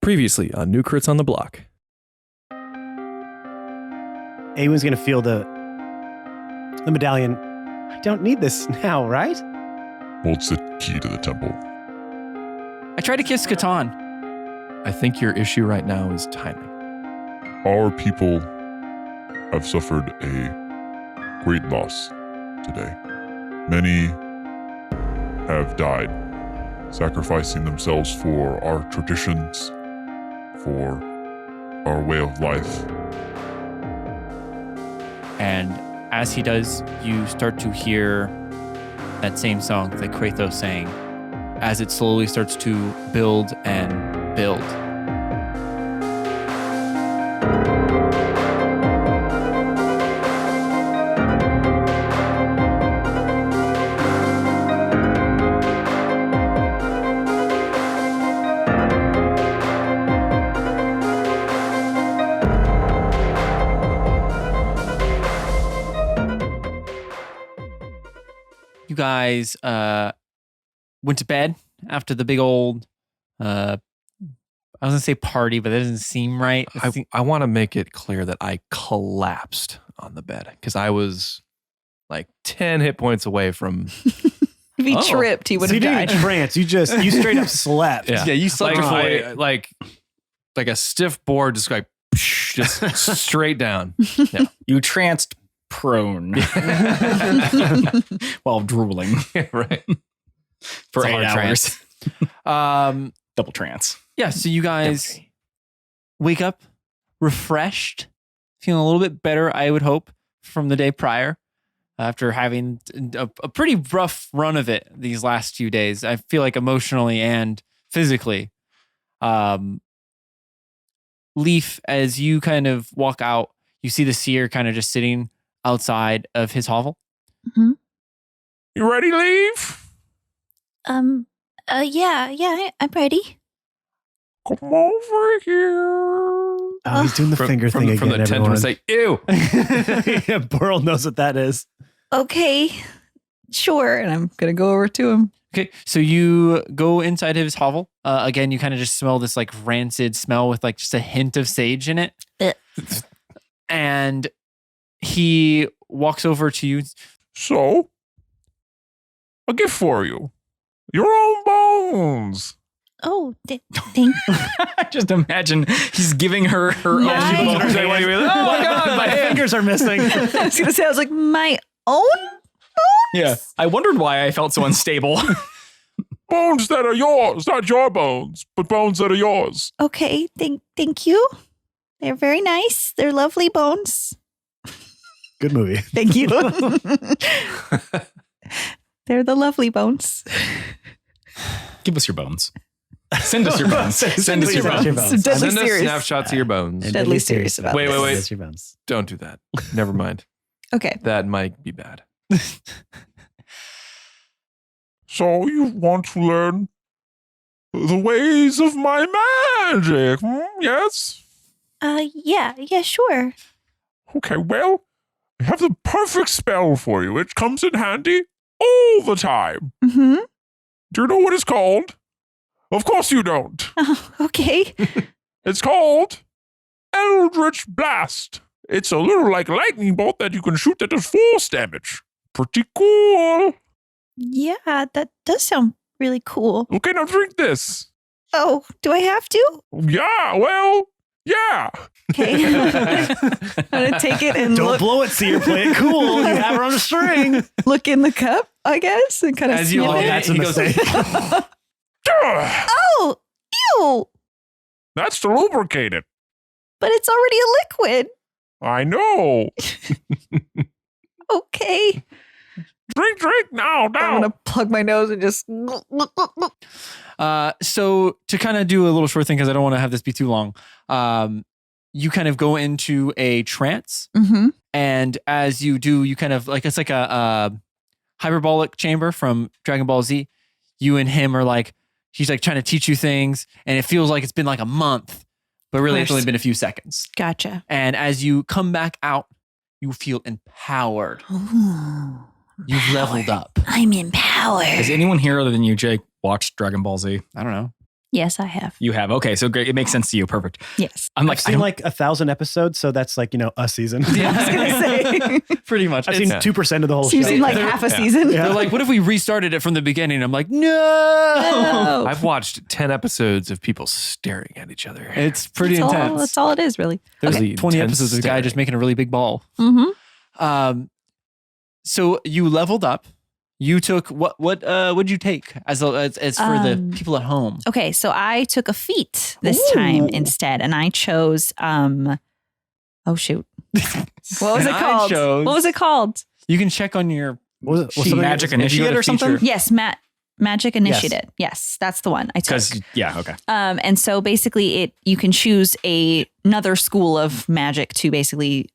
Previously on New Crits on the Block. Awen's going to feel the medallion. I don't need this now, right? Well, it's the key to the temple. I tried to kiss Catan. I think your issue right now is timing. Our people have suffered a great loss today. Many have died, sacrificing themselves for our traditions, for our way of life. And as he does, you start to hear that same song that Kratos sang as it slowly starts to build and build. You guys went to bed after the big old, I was going to say party, but that doesn't seem right. I want to make it clear that I collapsed on the bed because I was like 10 hit points away from... If he tripped, he would have died. You didn't trance. You straight up slept. Yeah, you slept like a stiff board, just like just straight down. Yeah. You tranced prone while drooling. Right. For It's a 8 hard hours. Double trance. Yeah, so you guys wake up refreshed, feeling a little bit better, I would hope, from the day prior after having a pretty rough run of it these last few days. I feel like emotionally and physically. Leaf, as you kind of walk out, you see the seer kind of just sitting outside of his hovel. Mm-hmm. You ready, Leaf? Yeah, I'm ready. Come over here. Oh, he's doing the finger thing again, from the tent everyone. to say, ew. Yeah, Burl knows what that is. Okay, sure. And I'm going to go over to him. Okay, so you go inside his hovel. Again, you kind of just smell this like rancid smell with like just a hint of sage in it. And he walks over to you. So, a gift for you. Your own bones. Oh, thank Just imagine he's giving her own My- bones. Oh my God, my fingers are missing. I was going to say, I was like, my own? Yeah. I wondered why I felt so unstable. Bones that are yours. Not your bones, but bones that are yours. Okay, thank you. They're very nice. They're lovely bones. Good movie. Thank you. They're the lovely bones. Give us your bones. Send us your bones. Send us your bones. So deadly Send us serious. snapshots of your bones. And Deadly serious about Wait, this. wait. That's your bones. Don't do that. Never mind. Okay. That might be bad. So you want to learn the ways of my magic? Yes? Yeah, sure. Okay, well, I have the perfect spell for you. It comes in handy all the time. Mm-hmm. Do you know what it's called? Of course you don't. Oh, okay. It's called Eldritch Blast. It's a little like lightning bolt that you can shoot that does force damage. Pretty cool. Yeah, that does sound really cool. Okay, now drink this. Oh, do I have to? Yeah, well, yeah. Okay. I'm gonna take it and Don't blow it, Seer. Play it cool. You have her on a string. look in the cup, I guess, and kind of As you sniff look it. at That's a he goes, mistake. Ugh, Oh, ew! that's to lubricate it. But it's already a liquid. I know. Okay. Drink now. I'm gonna plug my nose and just. So to kind of do a little short thing, because I don't want to have this be too long, you kind of go into a trance. Mm-hmm. And as you do, you kind of like, it's like a hyperbolic chamber from Dragon Ball Z. You and him are like, he's like trying to teach you things. And it feels like it's been like a month, but really it's only been a few seconds. Gotcha. And as you come back out, you feel empowered. Ooh, You've leveled up. I'm empowered. Has anyone here other than you, Jake, watched Dragon Ball Z? I don't know. Yes, I have. You have. Okay, so great. It makes sense to you. Perfect. Yes. I'm I've like, seen like 1,000 episodes, so that's like, a season. I was going to say. Pretty much. I've seen 2% of the whole So you've show. seen like half a season. Yeah. They're like, what if we restarted it from the beginning? I'm like, no. No. I've watched 10 episodes of people staring at each other. It's pretty That's intense. that's all it is, really. There's Okay. 20 Intense episodes of a guy staring. just making a really big ball. Mm-hmm. So you leveled up. You took what'd you take as for the people at home? Okay, so I took a feat this time instead, and I chose. Oh shoot! What was And it I called? chose- What was it called? You can check on your What's sheet. Magic If you go Initiate to or something? feature. Yes, Magic Initiative. Yes, that's the one I took. because okay. And so basically, you can choose another school of magic to basically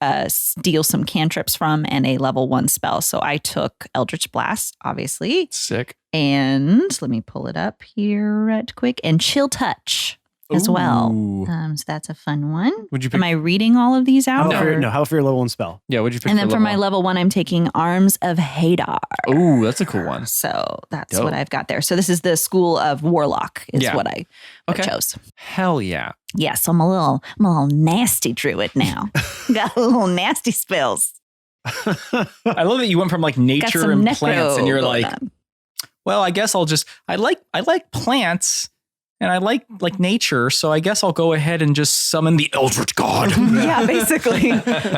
deal some cantrips from and a level 1 spell. So I took Eldritch Blast, obviously, Sick. and let me pull it up here right quick, and Chill Touch as well. Ooh. So that's a fun one. Would you pick? Am I reading all of these out? How for your level 1 spell? Yeah, what'd you pick? And then for my level level 1, I'm taking Arms of Hadar. one? Ooh, that's a cool one. So that's Dope. what I've got there. So this is the school of Warlock is Yeah. what I Okay. chose. Hell yeah. Yeah, so I'm a little nasty druid now. Got a little nasty spells. I love that you went from like Got nature some and necro plants, and you're going like, on. well, I guess I like plants, and I like nature, so I guess I'll go ahead and just summon the Eldritch God. Yeah, basically.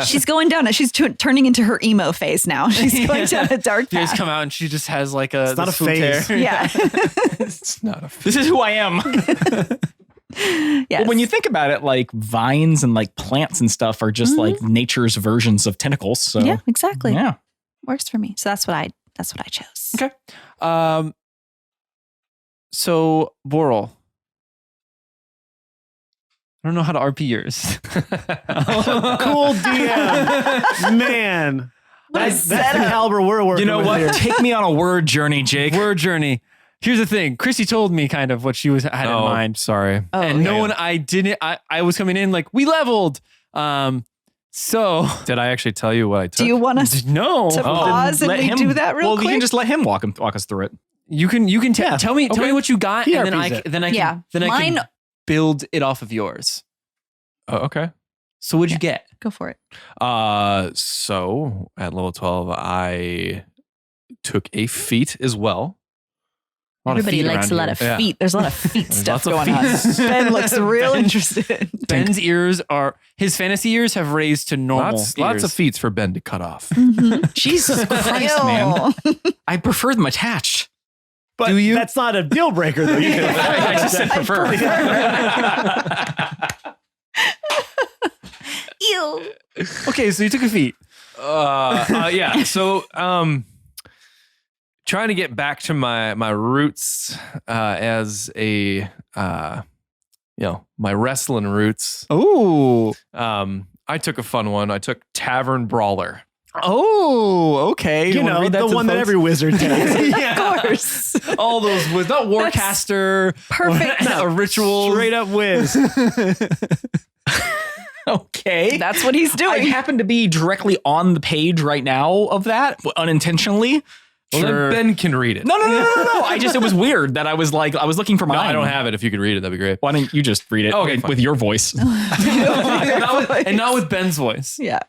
She's going down. She's turning into her emo phase now. She's going down a dark You guys path. come out and she just has like a. It's not the a swoop phase. hair. Yeah. It's not a This is who I am. Yes. Well, when you think about it, like vines and like plants and stuff are just like nature's versions of tentacles. So yeah, exactly. yeah. Works for me. So that's what I chose. Okay. So Boral. I don't know how to RP yours. Cool DM. Man. What a That's the setup. caliber we're working You know with what? here. Take me on a word journey, Jake. Word journey. Here's the thing. Chrissy told me kind of what she had in mind. Sorry. Oh, And no one, I was coming in like, we leveled. So Did I actually tell you what I took? do you want us no. to pause and Let we him do that real well, quick? you can just let him walk us through it. You can tell me what you got, and then PRPs it. I can build it off of yours. Oh, okay. So what'd you get? Go for it. So at level 12, I took a feat as well. Everybody likes a lot of Yeah. feet. There's a lot of feet There's stuff lots of going on. feet. Ben looks real interested. Ben's ears his fantasy ears have raised to normal. Lots of ears. feats for Ben to cut off. Jesus Christ, man. I prefer them attached. But Do you? that's not a deal breaker, though. You can I just said prefer. Ew. Okay, so you took a feat. Yeah. So, trying to get back to my roots as a my wrestling roots. Oh. I took a fun one. I took Tavern Brawler. Oh, okay. You wanna know, read that the to one that folks? every wizard takes. Of course. All those was not Warcaster. Perfect. A ritual. Straight up whiz. Okay. That's what he's I doing. happen to be directly on the page right now of that, unintentionally. Well, Sure. then Ben can read it. No. It was weird that I was looking for No, mine. I don't have it. If you could read it, that'd be great. Why don't you just read it Okay, fine. with your voice? and not with Ben's voice. Yeah.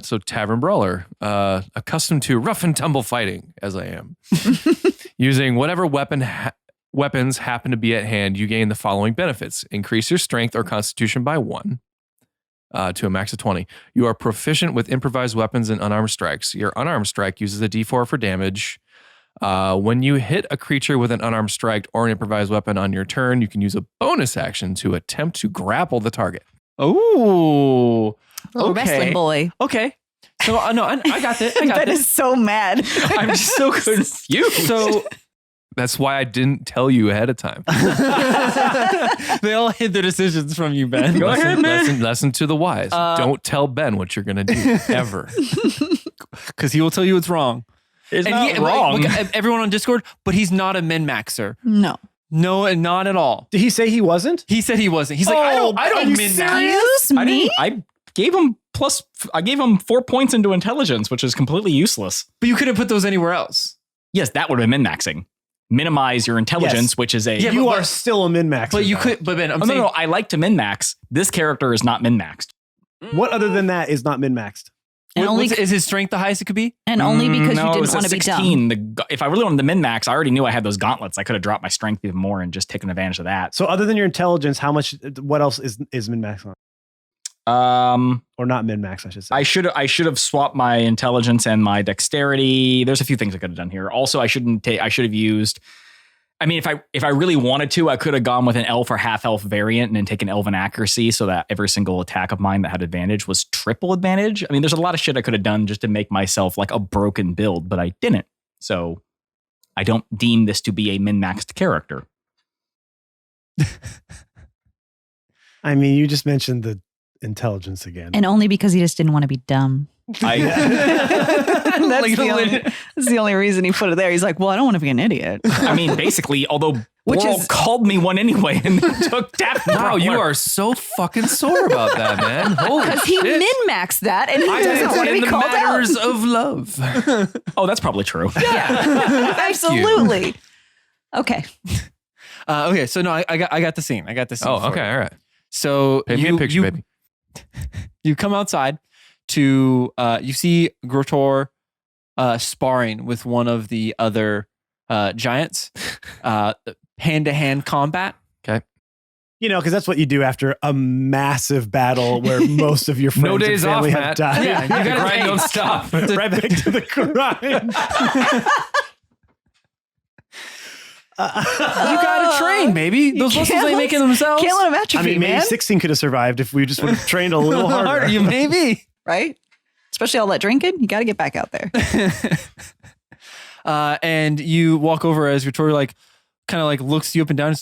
So Tavern Brawler, accustomed to rough and tumble fighting, as I am, using whatever weapons happen to be at hand, you gain the following benefits: increase your strength or constitution by 1 to a max of 20. You are proficient with improvised weapons and unarmed strikes. Your unarmed strike uses a D4 for damage. When you hit a creature with an unarmed strike or an improvised weapon on your turn, you can use a bonus action to attempt to grapple the target. Oh. Little Okay. wrestling boy. Okay. So no, I got it. I got Ben this. is so mad. I'm just so confused. So That's why I didn't tell you ahead of time. they all hid their decisions from you, Ben. Lesson to the wise. Don't tell Ben what you're going to do, ever. Because he will tell you it's wrong. It's And not he, wrong. look, everyone on Discord, but he's not a min-maxer. No. No, and not at all. Did he say he wasn't? He said he wasn't. He's like, I don't Are you min-max. serious? Me? I gave him 4 points into intelligence, which is completely useless. But you couldn't put those anywhere else. Yes, that would have been min-maxing. minimize your intelligence, Yes. which is a. Yeah, You but- are still a min-max. But you could, but Ben, I'm Oh, saying, no, I like to min max. This character is not min maxed. What other than that is not min-maxed? And only is his strength the highest it could be? and only because No, you it didn't was a want to be 16. dumb. If I really wanted to min max, I already knew I had those gauntlets. I could have dropped my strength even more and just taken advantage of that. So other than your intelligence, how much? What else is min-max on? Or not min-max, I should say. I should have swapped my intelligence and my dexterity. There's a few things I could have done here. Also, I should have used. I mean, if I really wanted to, I could have gone with an elf or half elf variant and then taken elven accuracy so that every single attack of mine that had advantage was triple advantage. I mean, there's a lot of shit I could have done just to make myself like a broken build, but I didn't. So I don't deem this to be a min-maxed character. I mean, you just mentioned the intelligence again. And only because he just didn't want to be dumb. I, That's the only reason he put it there. He's like, well, I don't want to be an idiot. I mean, basically, although Which Boral is- called me one anyway and took that. Wow, you are so fucking sore about that, man. Holy Because he shit. min-maxed that and he I doesn't want to in be the called out. matters of love. Oh, that's probably true. Absolutely. Okay. Okay, so no, I got the scene. I got the scene. Oh, for okay, you. all right. So Paint me a picture, baby. You come outside to you see Grotor sparring with one of the other giants, hand-to-hand combat. You know, because that's what you do after a massive battle where most of your friends No days and off, family have Matt. died. Yeah, You gotta grind, don't stop. Right back to the grind. You gotta train, baby. Those muscles ain't making themselves. Can't let him atrophy, I mean, maybe man. 16 could have survived if we just would have trained a little harder. You maybe. Right? Especially all that drinking. You got to get back out there. And you walk over as Grotor kind of looks you up and down.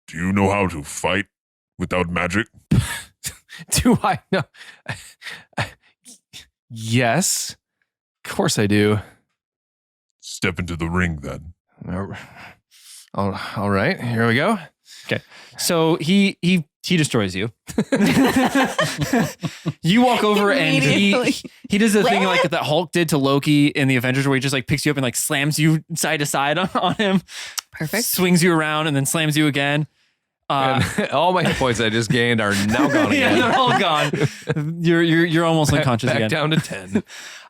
Do you know how to fight without magic? Do I know? Yes. Of course I do. Step into the ring then. All right, here we go. So he destroys you. You walk over and Immediately. he does the thing like that Hulk did to Loki in the Avengers, where he just picks you up and slams you side to side on him. Perfect. Swings you around and then slams you again. And all my hit points I just gained are now gone Yeah, again. they're all gone. You're almost unconscious Back again. down to 10.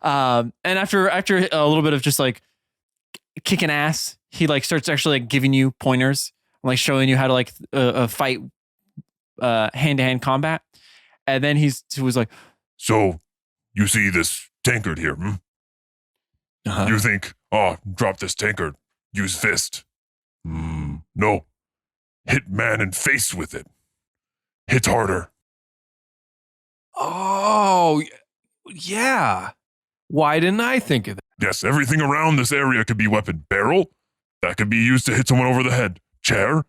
And after a little bit of just kicking ass, he starts actually giving you pointers, showing you how to fight hand to hand combat. And then he was like, So, you see this tankard here, hmm? Uh-huh. You think, oh, drop this tankard, use fist. No. Hit man in face with it. Hit harder. Oh, yeah. Why didn't I think of that? Yes, everything around this area could be weapon. Barrel, that could be used to hit someone over the head. Chair,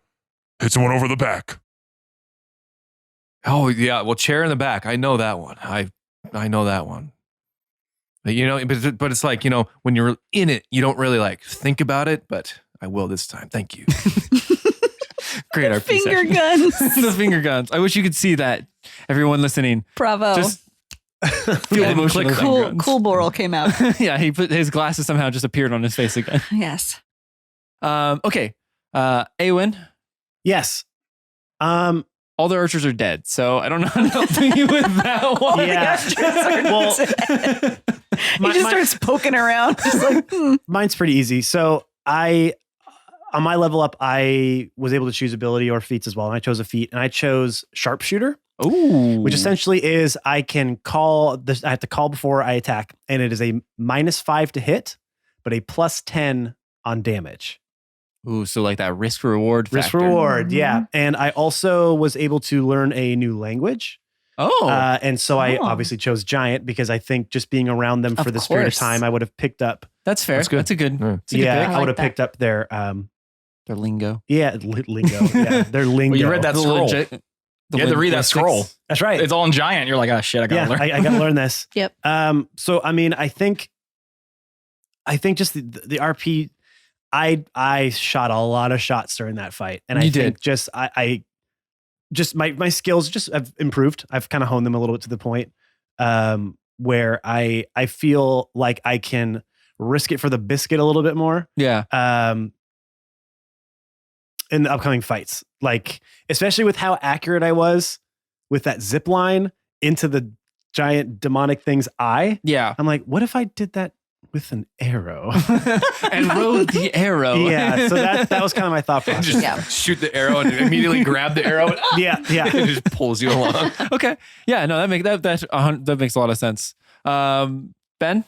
hit someone over the back. Oh, yeah. Well, chair in the back. I know that one. I know that one. But, but it's when you're in it, you don't really think about it, but I will this time. Thank you. great RP Finger session. guns. The finger guns. I wish you could see that. Everyone listening, Bravo. just feel the motion of the finger cool, guns. cool Boral came out. Yeah, he put his glasses somehow just appeared on his face again. Yes. Okay. Awen, Yes. all the archers are dead, so I don't know how to help you with that one. Yeah. Well, He just starts poking around. Just mine's pretty easy. So on my level up, I was able to choose ability or feats as well. And I chose a feat and I chose sharpshooter, Ooh. which essentially is I can call this. I have to call before I attack, and it is a -5 to hit, but a +10 on damage. Ooh, so that risk reward Risk factor. reward, yeah. And I also was able to learn a new language. Oh. And so I Oh. obviously chose giant because I think just being around them Of for this period of course. time, I would have picked up. That's fair. That's good. That's a good, Yeah. that's a good Yeah, pick. I like would have that. picked up their Their lingo. lingo. Yeah, their lingo. Well, you read that The scroll. legit- the You had to read that linguistics. scroll. That's right. It's all in giant. You're like, oh shit, I gotta Yeah, learn. I got to learn this. Yep. So I mean, I think just the RP. I shot a lot of shots during that fight, and I You think did. just I just my skills just have improved. I've kind of honed them a little bit to the point where I feel like I can risk it for the biscuit a little bit more. Yeah. In the upcoming fights, like especially with how accurate I was with that zip line into the giant demonic thing's eye. Yeah. I'm like, what if I did that with an arrow? And rode the arrow. Yeah, so that was kind of my thought process. Just Yeah. shoot the arrow and immediately grab the arrow. And, Yeah, it just pulls you along. Okay. Yeah. No, that makes a lot of sense. Ben.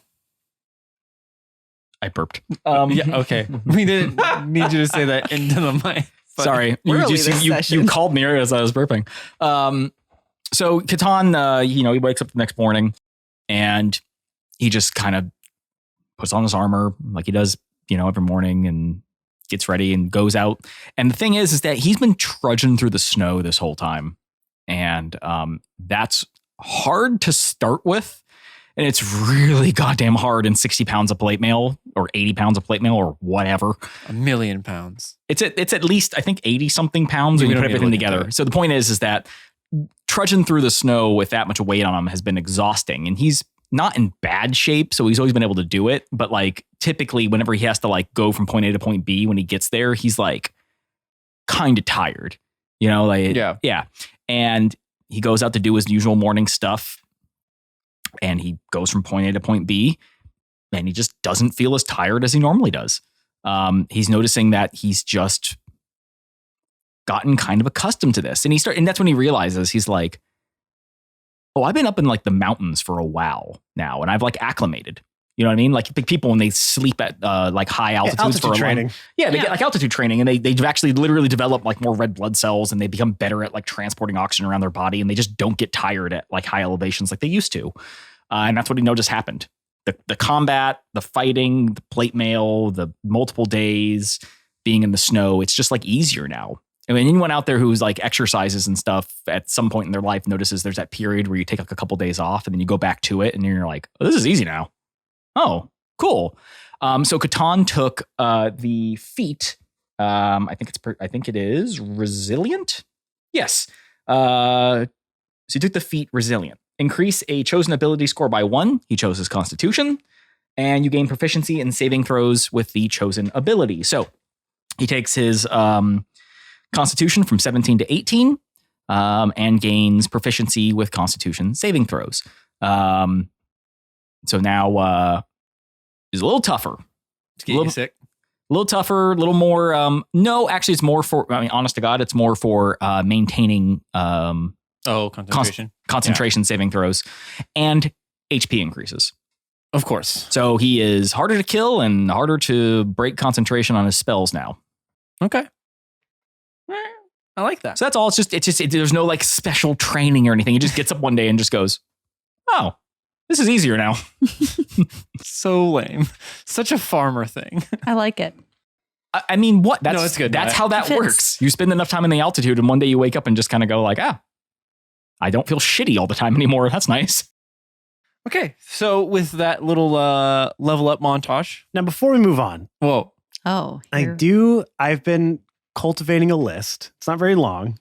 I burped. Yeah. Okay. We didn't need you to say that into the mic. but- Sorry, Early this you session. called me as I was burping. So Catan, he wakes up the next morning and he just kind of puts on his armor like he does, every morning and gets ready and goes out. And the thing is that he's been trudging through the snow this whole time, and that's hard to start with. And it's really goddamn hard in 60 pounds of plate mail or 80 pounds of plate mail or whatever. 1,000,000 pounds. It's at least, I think, 80 something pounds when We you don't put need to everything look at together. that. So the point is that trudging through the snow with that much weight on him has been exhausting. And he's not in bad shape, so he's always been able to do it. But like typically whenever he has to like go from point A to point B, when he gets there, he's like kind of tired, Yeah. And he goes out to do his usual morning stuff. And he goes from point A to point B, and he just doesn't feel as tired as he normally does. He's noticing that he's just gotten kind of accustomed to this. And that's when he realizes, he's like, oh, I've been up in like the mountains for a while now, and I've like acclimated. You know what I mean? Like people when they sleep at like high altitudes for a training. they get like altitude training, and they've actually literally developed like more red blood cells, and they become better at like transporting oxygen around their body, and they just don't get tired at like high elevations like they used to. And that's what he noticed happened. The combat, the fighting, the plate mail, the multiple days being in the snow, it's just like easier now. I mean, anyone out there who's like exercises and stuff at some point in their life notices there's that period where you take like a couple days off and then you go back to it and you're like, oh, this is easy now. Oh, cool. So Catan took the feat. I think it is resilient. Yes. So he took the feat resilient. Increase a chosen ability score by 1. He chose his Constitution, and you gain proficiency in saving throws with the chosen ability. So he takes his Constitution from 17 to 18, and gains proficiency with Constitution saving throws. So now is a little tougher. To get you sick. A little tougher, a little more. No, actually, it's more for. I mean, honest to God, it's more for maintaining concentration saving throws, and HP increases. Of course. So he is harder to kill and harder to break concentration on his spells now. Okay. I like that. So that's all. It's just there's no like special training or anything. He just gets up one day and just goes, "Oh, this is easier now." So lame. Such a farmer thing. I like it. I mean, what? That's, No, it's good. That's how that It fits. works. You spend enough time in the altitude, and one day you wake up and just kind of go like, I don't feel shitty all the time anymore. That's nice. Okay. So with that little level up montage. Now, before we move on, Whoa. Oh, I've been cultivating a list. It's not very long,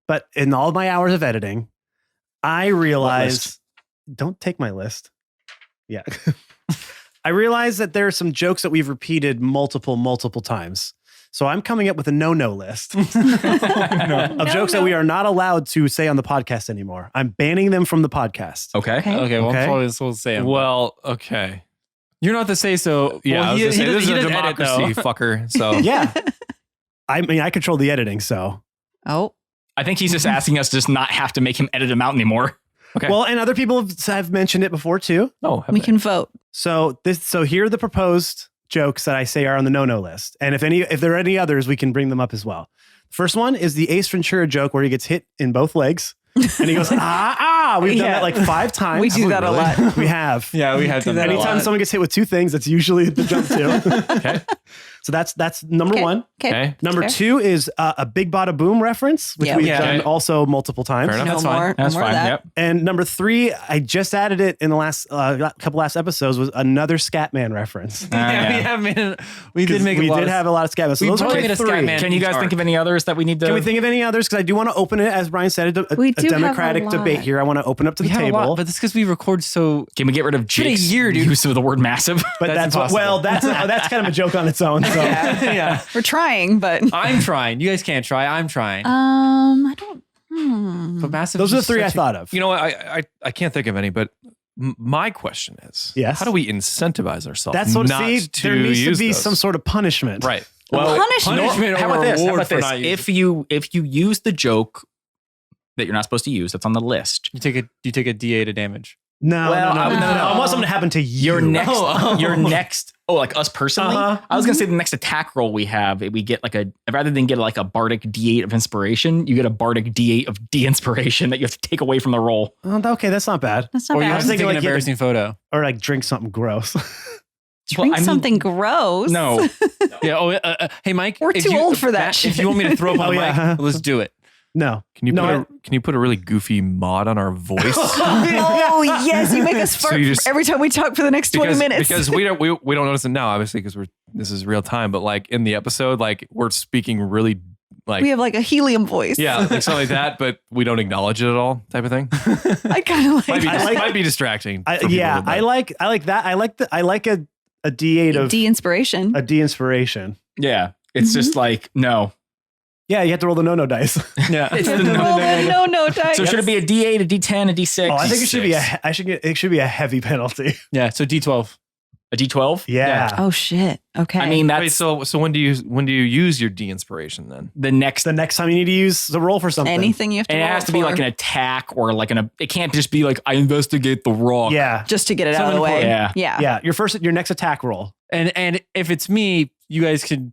but in all my hours of editing, I realized, don't take my list. Yeah. I realized that there are some jokes that we've repeated multiple times. So I'm coming up with a no list of jokes that we are not allowed to say on the podcast anymore. I'm banning them from the podcast. Okay. Okay. Well, Okay. I'm probably supposed to say them. Well, okay. You're not the say so. Yeah, Well, I was he- gonna say he this is does- a he does edit, though. democracy, fucker. So Yeah. I mean, I control the editing, so. Oh, I think he's just asking us to just not have to make him edit them out anymore. okay. Well, and other people have mentioned it before too. no, we can vote. So here are the proposed jokes that I say are on the no list. And if there are any others, we can bring them up as well. First one is the Ace Ventura joke where he gets hit in both legs and he goes, We've done Yeah. that like 5 times. We do that a lot. We have. Yeah, we had done that a Anytime lot. someone gets hit with 2 things, that's usually the jump to. Okay. So that's number one. Okay. Number two is a Big Bada Boom reference, which Yeah. we've Yeah. done also multiple times. Fair enough. No That's fine. more. That's no more fine. of that. Yep. And number three, I just added it in the last couple last episodes, was another Scatman reference. We did make we a lot did of, have a lot of Scatman. So we those are probably my made a three. Scatman. Can you guys think of any others that we need to? Can we think of any others? Because I do want to open it, as Brian said, a We do have a democratic lot. debate here. I want to open up to we the have a table. lot, but that's because we record so. Can we get rid of been a Jake's year, dude. use of the word massive? But That's that's impossible. that's kind of a joke on its own. So Yeah. We're trying, but I'm trying. You guys can't try. I'm trying. I don't. But massive. those are the is three I such a- thought of. You know what? I can't think of any, but my question is, Yes. how do we incentivize ourselves? That's what. not See, to there needs to use be those? some sort of punishment. Right. Well, Punishment how or about this? How reward about for this? not using If you use the joke that you're not supposed to use, that's on the list. You take a D8 of damage. No, Well, no. I want something to happen to you. Your next. Oh, like us personally. Uh-huh. I was gonna say the next attack roll we have, we get like rather than get like a bardic D8 of inspiration, you get a bardic D8 of de-inspiration that you have to take away from the roll. Oh, okay, that's not bad. That's not Or you bad. have to take thinking an like you had to- embarrassing photo. Or like drink something gross. Drink I mean- something gross. No, Yeah. Oh, hey, Mike. We're if too you- old for that Matt, shit. If you want me to throw up on Oh, yeah. Mike, let's do it. No. Can you No, can you put a really goofy mod on our voice? Oh yes, you make us So fart you just- every time we talk for the next 20 minutes. because we don't notice it now, obviously, because this is real time. But like in the episode, like we're speaking really like we have like a helium voice. yeah, like something like that, but we don't acknowledge it at all, type of thing. I kind of like. Might be, I like- might be distracting. for people Yeah, a bit. I like that. I like a D8 of de-inspiration. a de-inspiration. yeah, it's just like no. Yeah, you have to roll the no dice. Yeah. It's You the have to roll that no dice. So should it be a D8, a D10, a D6? Oh, I think it should be D6. it should be a heavy penalty. Yeah. So D12. a D12. Yeah. Oh shit. Okay. I mean, Wait, that's so when do you use your de-inspiration then? the next. The next time you need to use the roll for something. anything you have to. And it roll has to be for like an attack or like it can't just be like I investigate the rock. Yeah. just to get it out of Something the way. important. Yeah. Yeah. Your next attack roll. And if it's me, you guys could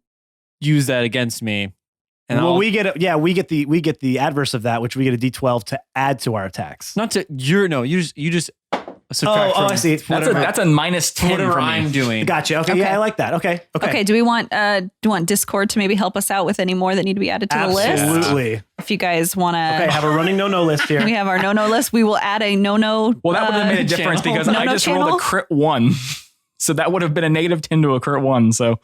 use that against me. And Well, I'll- we get the adverse of that, which we get a D12 to add to our attacks. not to you just subtract Oh, from I see. That's a minus 10 whatever for me. I'm doing. Gotcha. Okay. Okay. Yeah, I like that. Okay. Okay. Do we want Discord to maybe help us out with any more that need to be added to the list? Absolutely. If you guys want to. Okay. Have a running no list here. We have our no list. We will add a no. Well, that would have made a difference channel. because I No just rolled channel? a crit 1. So that would have been a negative 10 to a crit 1. So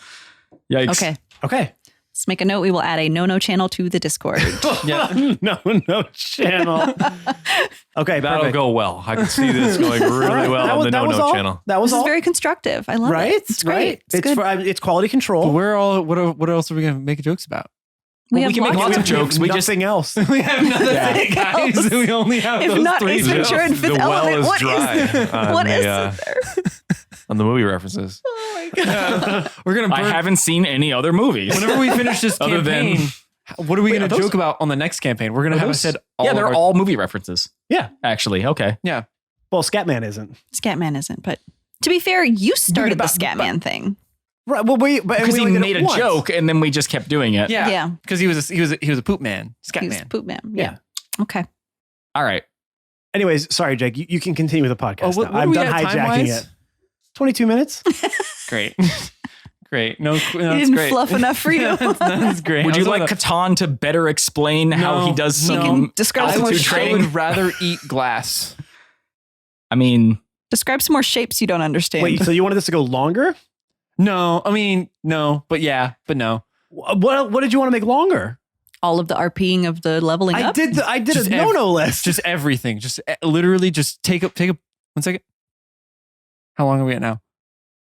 yikes. Okay. Okay. Let's make a note. We will add a no channel to the Discord. Yeah. no channel. Okay. That'll Perfect. go well. I can see this going really All right, well on the that was no all. channel. That was This is all. very constructive. I love Right? it. It's great. Right. It's good. It's quality But control. what else are we gonna make jokes about? we we can make lots of jokes. We just Nothing else. We have nothing, Yeah. guys. We only have If those not three Ace jokes. Ventura and Fifth The well Element, is what dry is on what the, is uh, there? on the movie references. Oh my god! We're gonna I burn. haven't seen any other movies. Whenever we finish this Other than- campaign, what are we Wait, gonna are those- joke about on the next campaign? We're gonna Are have those- said yeah, they're of our- all movie references. Yeah. Actually, okay. yeah. Well, Scatman isn't. Scatman isn't, but to be fair, you started the But- Scatman thing. Right. Well, Because he made a joke and then we just kept doing it. Yeah, Yeah. because he was a poop man, scat He was man. Poop Man. Yeah. Okay. All right. Anyways, sorry, Jake. You can continue with the podcast. what now. are I'm we done at hijacking time-wise? it. 22 minutes. Great, great. No, You that's didn't great. fluff enough for you. That's great. Would I you was like gonna- Catan to better explain how he does No. You some can describe some more altitude I training? would rather eat glass. I mean, Describe some more shapes you don't understand. Wait, so you wanted this to go longer? No, I mean no, but yeah, but no. What did you want to make longer? All of the RPing of the leveling I up. did Just a no list. Just everything. Just literally just take up 1 second. How long are we at now?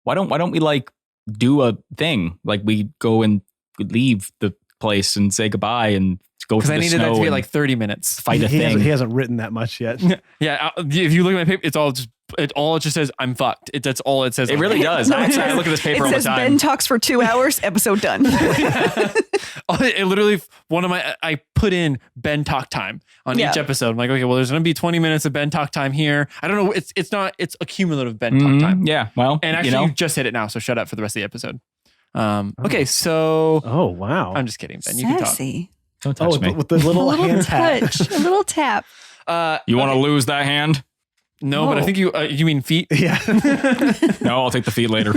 why don't we like do a thing? Like we go and leave the place and say goodbye and go to Because the I needed snow that to be and like 30 minutes. fight a he thing. hasn't written that much yet. Yeah, if you look at my paper, it just says I'm fucked. That's all it says. It really does. No, it Actually, I says- look at this paper it all the says time. Ben talks for 2 hours. Episode done. It literally I put in Ben talk time on Yeah. each episode. I'm like, okay, well, there's gonna be 20 minutes of Ben talk time here. I don't know. It's a cumulative Ben Mhm. talk time. Yeah. Well, And actually, you just hit it now, so shut up for the rest of the episode. Okay, so Oh, wow. I'm just kidding, Ben. You can talk. Sassy. don't touch me. With the A little, little hand tap. touch. A little tap. You want to lose that hand? No, but I Oh. think you mean feet. Yeah. No, I'll take the feet later.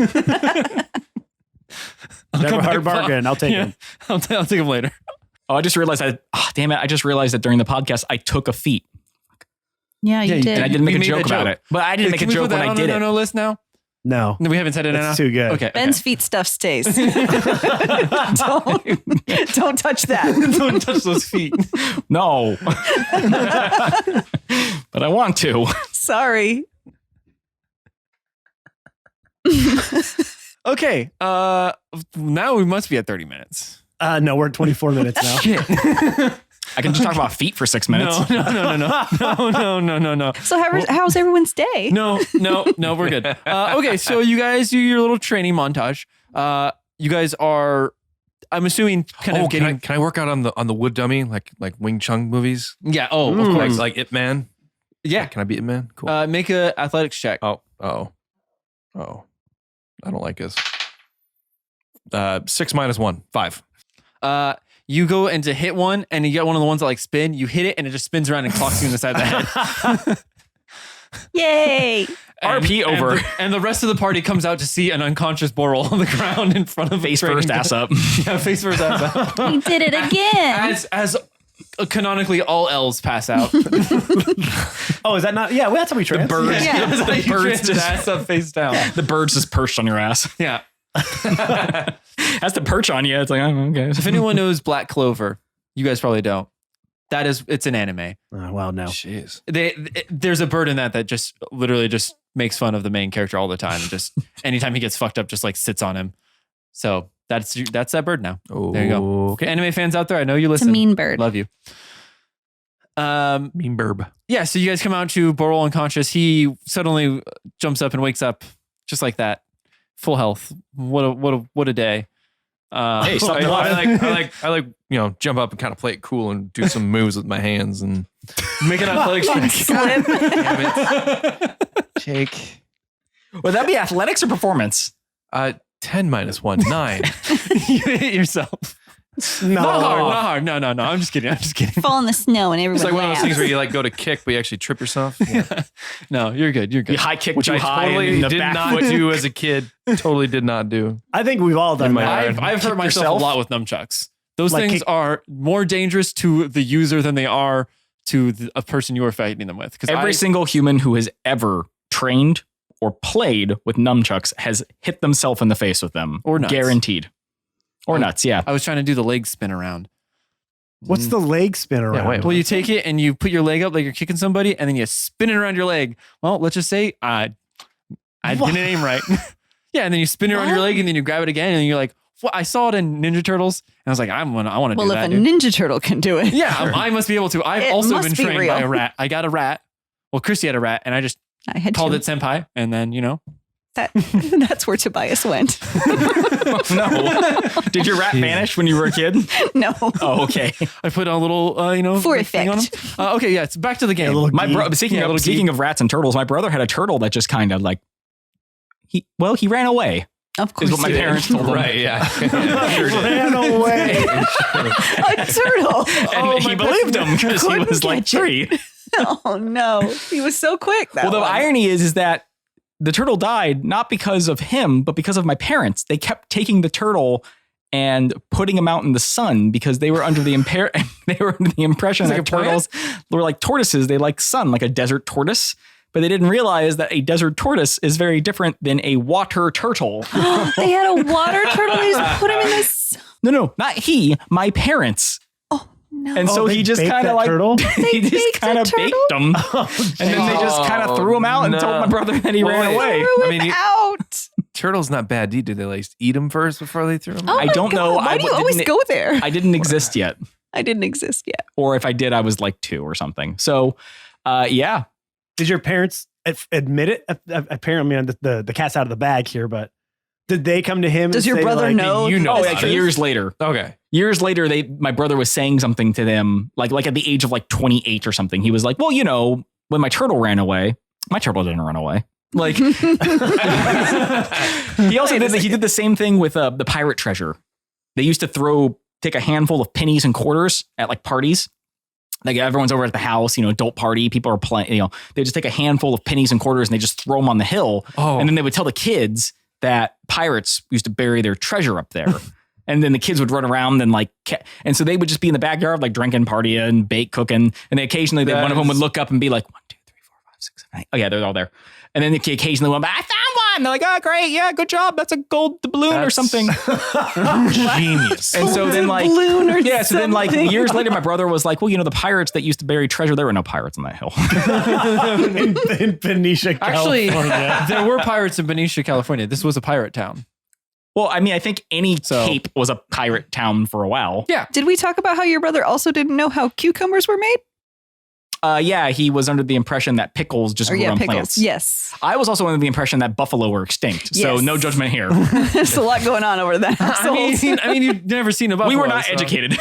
Never a hard bargain. I'll take him. I'll take him later. Oh, I just realized damn it. I just realized that during the podcast, I took a feat. Yeah, you you did. And I didn't make You a made joke that about joke. it. But I didn't make a Can we joke put when that I on did the it. no list now? No. No, we haven't said it It's enough. too good. Okay. Ben's feet stuff stays. don't touch that. Don't touch those feet. No. But I want to. Sorry. Okay. Now we must be at 30 minutes. No, we're at 24 minutes now. Shit. I can just talk about feet for 6 minutes. No. So how's everyone's day? No, we're good. Okay, so you guys do your little training montage. You guys are, I'm assuming, kind of getting. Can I work out on the wood dummy like Wing Chun movies? Yeah. Oh, of course. Like Ip Man? Yeah. Can I be Ip Man? Cool. Make a athletics check. Oh. I don't like this. 6 minus 1, 5. You go and to hit one, and you get one of the ones that like spin. You hit it, and it just spins around and clocks you in the side of the head. Yay. RP over. And the rest of the party comes out to see an unconscious Boral on the ground in front of Face first, ass up. Yeah, face first, ass up. We did it again. As canonically all elves pass out. Oh, is that not? Yeah, well, that's how we trans. birds. Yeah. The birds just ass up, face down. the birds just perched on your ass. Yeah. Has to perch on you. It's like, oh, okay. If anyone knows Black Clover, you guys probably don't. It's an anime. Oh, well, no. Jeez. There's a bird in that just literally just makes fun of the main character all the time. And just anytime he gets fucked up, just like sits on him. So that's that bird now. There you go. Okay. Anime fans out there, I know you It's a listen. mean bird. Love you. Mean burb. Yeah, so you guys come out to Boral unconscious. He suddenly jumps up and wakes up just like that. Full health. What a day. Hey, stop I like jump up and kind of play it cool and do some moves with my hands and make an athletics check. Slip. Jake. Would that be athletics or performance? 10 minus 1, 9. You hit yourself. No. Not hard. No. I'm just kidding. Fall in the snow and everyone It's like one of those laughs. things where you like go to kick, but you actually trip yourself. Yeah. No, you're good. You high kick Which too I high totally and the did back not foot. do as a kid. Totally did not do. I think we've all done In my that. life. I've hurt myself yourself? a lot with nunchucks. Those Like things kick- are more dangerous to the user than they are to a person you are fighting them with. Because Every single human who has ever trained or played with nunchucks has hit themselves in the face with them. Or nuts. Guaranteed. Or nuts, yeah. I was trying to do the leg spin around. What's the leg spin around? wait. Well, you take it and you put your leg up like you're kicking somebody, and then you spin it around your leg. Well, let's just say I didn't aim right. Yeah, and then you spin it around your What? leg, and then you grab it again, and you're like, "What? I saw it in Ninja Turtles," and I was like, I want to Well, do if that. a dude. Ninja Turtle can do it. Yeah, I must be able to. I've It also must been be trained real. by a rat. I got a rat. Well, Christy had a rat, and I just I had called to. it senpai, and then That's where Tobias went. No. Did your rat vanish when you were a kid? No. Oh, okay. I put a little, For like, thing on him. effect. Okay, yeah, it's back to the game. A little My bro, geek. speaking of rats and turtles, my brother had a turtle that just kind of like he ran away. Of course. Is what my he did. parents told him. Right, yeah. Ran away. A turtle. And he believed him because he Couldn't was like catch it. 3. Oh no, he was so quick. That Well, the one. irony is that the turtle died not because of him, but because of my parents. They kept taking the turtle and putting him out in the sun because they were under the impression It's like that a plant? turtles were like tortoises. They like sun, like a desert tortoise. But they didn't realize that a desert tortoise is very different than a water turtle. They had a water turtle. They just put him in this. No, not he, my parents. Oh no. And so they he just baked kind of that like turtle? he just baked kind a of turtle? baked him, and then they just kind of threw him out and no. told my brother that he ran Wait. away. Threw I him mean, you- out. Turtle's not bad. Did they like eat them first before they threw them? Oh I my don't God, know. Why I do you always didn't- go there? I didn't exist yet, I didn't exist yet. or if I did, I was like 2 or something. So, yeah, Did your parents admit it? Apparently, I mean, the cat's out of the bag here, but did they come to him? Does and your say, brother like, know? you know Oh, about like it. years later. Okay. Years later, my brother was saying something to them, like at the age of like 28 or something. He was like, "Well, when my turtle ran away, my turtle didn't run away." Like he also did the same thing with the pirate treasure. They used to take a handful of pennies and quarters at like parties. Like everyone's over at the house, adult party. People are playing, they just take a handful of pennies and quarters and they just throw them on the hill. Oh. And then they would tell the kids that pirates used to bury their treasure up there. And then the kids would run around and and so they would just be in the backyard, like drinking, partying, and bake, cooking. And then occasionally one of them would look up and be like, 1, 2, 3, 4, 5, 6, 7, 8. Oh yeah, they're all there. And then occasionally one, I found one. They're like, oh great, yeah, good job. That's a gold balloon or something. Genius. And so then years later, my brother was like, well, the pirates that used to bury treasure, there were no pirates on that hill. in Benicia, Actually, California. there were pirates in Benicia, California. This was a pirate town. Well, I mean, I think any Cape was a pirate town for a while. Yeah. Did we talk about how your brother also didn't know how cucumbers were made? Yeah, he was under the impression that pickles just grew on plants. Yes. I was also under the impression that buffalo were extinct. So Yes. no judgment here. There's a lot going on over there. I mean, you've never seen a buffalo. We were not so- educated.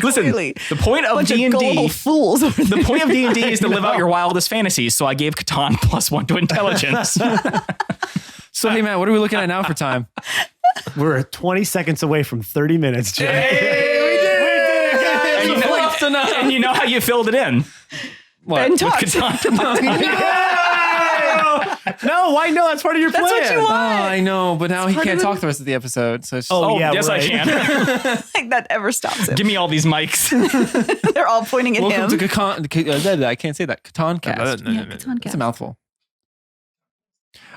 Listen, Clearly. the point of Bunch of gullible D&D, fools over there. the point of D&D is to live out your wildest fantasies. So I gave Catan +1 to intelligence. So, hey, Matt, what are we looking at now for time? We're 20 seconds away from 30 minutes, Jay. we did it, guys. And you know how you filled it in? What? Ben talked. No, why no? That's part of your plan. That's what you Oh, want. I know, but now he part can't of talk the- the rest of the episode. So it's Oh, yeah, yes, right. I can. I think that ever stops him. Give me all these mics. They're all pointing at welcome him. to Catan. I can't say that. Catan cast. Yeah, Catan It's a cast. mouthful.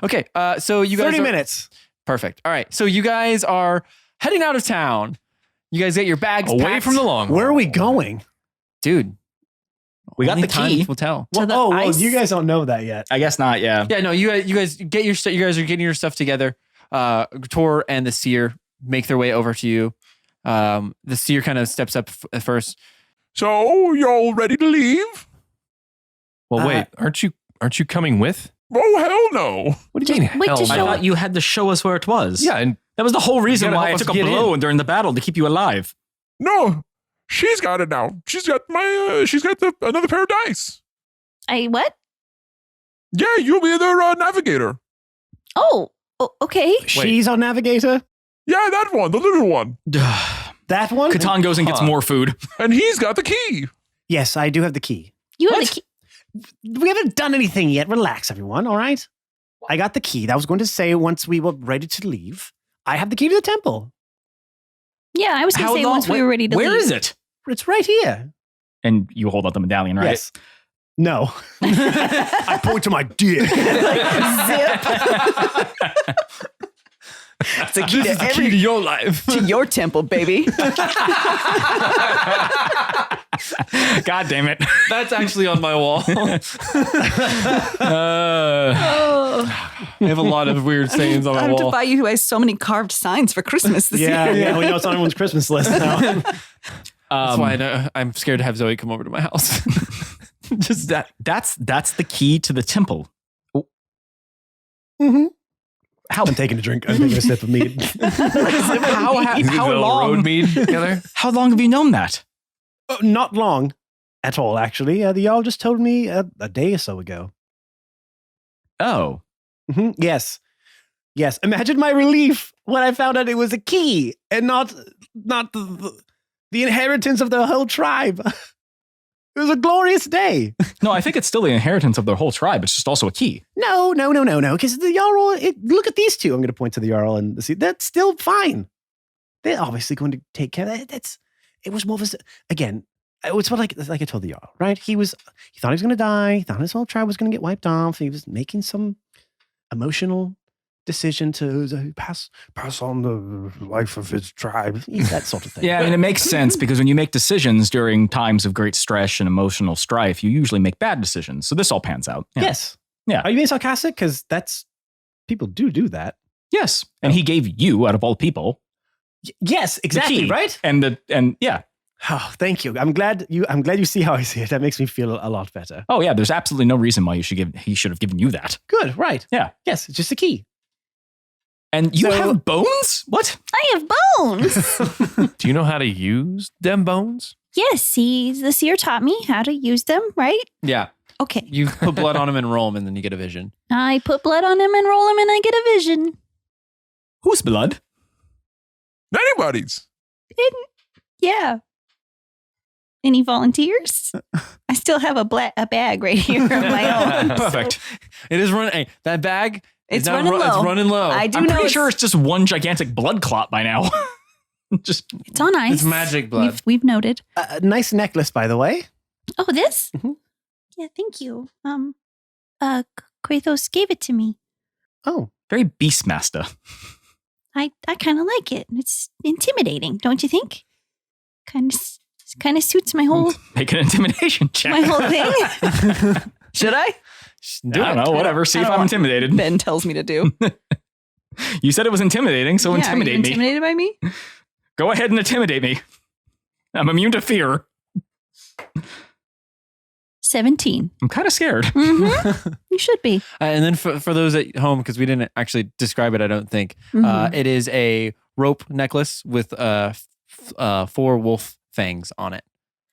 Okay, so you guys 30 are- minutes. Perfect. All right, so you guys are heading out of town. You guys get your bags Away packed. from the long Where are haul. we going? Dude. We got only the time key. will tell. To the well, ice. you guys don't know that yet. I guess not, yeah. Yeah, no, you guys get your you guys are getting your stuff together. Tor and the seer make their way over to you. The seer kind of steps up at first. So, y'all ready to leave? Well, wait, aren't you coming with? Oh, hell no. What do you mean? wait, hell just I no? show thought you had to show us where it was. Yeah, and That was the whole reason You gotta why I help us took a get blow during the battle to keep you alive. No, she's got it now. She's got another pair of dice. What? Yeah, you'll be their navigator. Oh, okay. She's on Navigator. Yeah, that one, the little one. That one? Catan goes and gets Huh. more food. And he's got the key. Yes, I do have the key. You have What? the key. We haven't done anything yet. Relax, everyone. All right. I got the key. That was going to say once we were ready to leave, I have the key to the temple. Yeah, I was going to say once we were ready to leave. Where is it? It's right here. And you hold out the medallion, right? Yes. No. I point to my dick. Zip. It's a key to every your life. to your temple, baby. God damn it. That's actually on my wall. I have a lot of weird sayings on I my have to wall. buy you who has so many carved signs for Christmas this year. Yeah, we know it's on everyone's Christmas list now. That's why I'm scared to have Zoe come over to my house. Just that's the key to the temple. Mm-hmm. I'm taking a drink. I'm taking a sip of mead. How long? road mead together? How long have you known that? Not long at all, actually. The y'all just told me a day or so ago. Oh, Mhm. Yes. Imagine my relief when I found out it was a key and not the inheritance of the whole tribe. It was a glorious day. no, I think it's still the inheritance of the whole tribe. It's just also a key. No. Because the Jarl, look at these two. I'm going to point to the Jarl and see. That's still fine. They're obviously going to take care of that. It was more of a, again, it was what like I told the Jarl, right? He thought he was going to die. He thought his whole tribe was going to get wiped off. He was making some emotional decision to pass on the life of his tribe, that sort of thing. Yeah, I mean, it makes sense because when you make decisions during times of great stress and emotional strife, you usually make bad decisions. So this all pans out. Yeah. Yes. Yeah. Are you being sarcastic? Because people do that. Yes. And he gave you, out of all people, Yes, the exactly. key. Right. And yeah. Oh, thank you. I'm glad you see how I see it. That makes me feel a lot better. Oh yeah. There's absolutely no reason why he should have given you that. Good. Right. Yeah. Yes. It's just a key. And you So- have bones? What? I have bones. Do you know how to use them bones? Yes, the seer taught me how to use them, right? Yeah. Okay. You put blood on him and roll him, and then you get a vision. I put blood on him and roll him and I get a vision. Whose blood? Anybody's. Yeah. Any volunteers? I still have a bag right here of my own. Perfect. It is running. Hey, that bag It's running low. It's running low. I do I'm know pretty sure it's just one gigantic blood clot by now. Just it's on ice. It's magic blood. We've noted. Nice necklace, by the way. Oh, this? Mhm. Yeah, thank you. Kratos gave it to me. Oh, very Beastmaster. I kind of like it. It's intimidating, don't you think? Kind of suits my whole Make an intimidation check. my whole thing. Should I? I don't know. Whatever. See I if don't I'm want- intimidated. Ben tells me to do. You said it was intimidating, so Yeah, are you intimidate me. intimidated by me? Go ahead and intimidate me. I'm immune to fear. 17. I'm kind of scared. Mm-hmm. You should be. And then for those at home, because we didn't actually describe it, I don't think. Mhm. It is a rope necklace with 4 wolf fangs on it.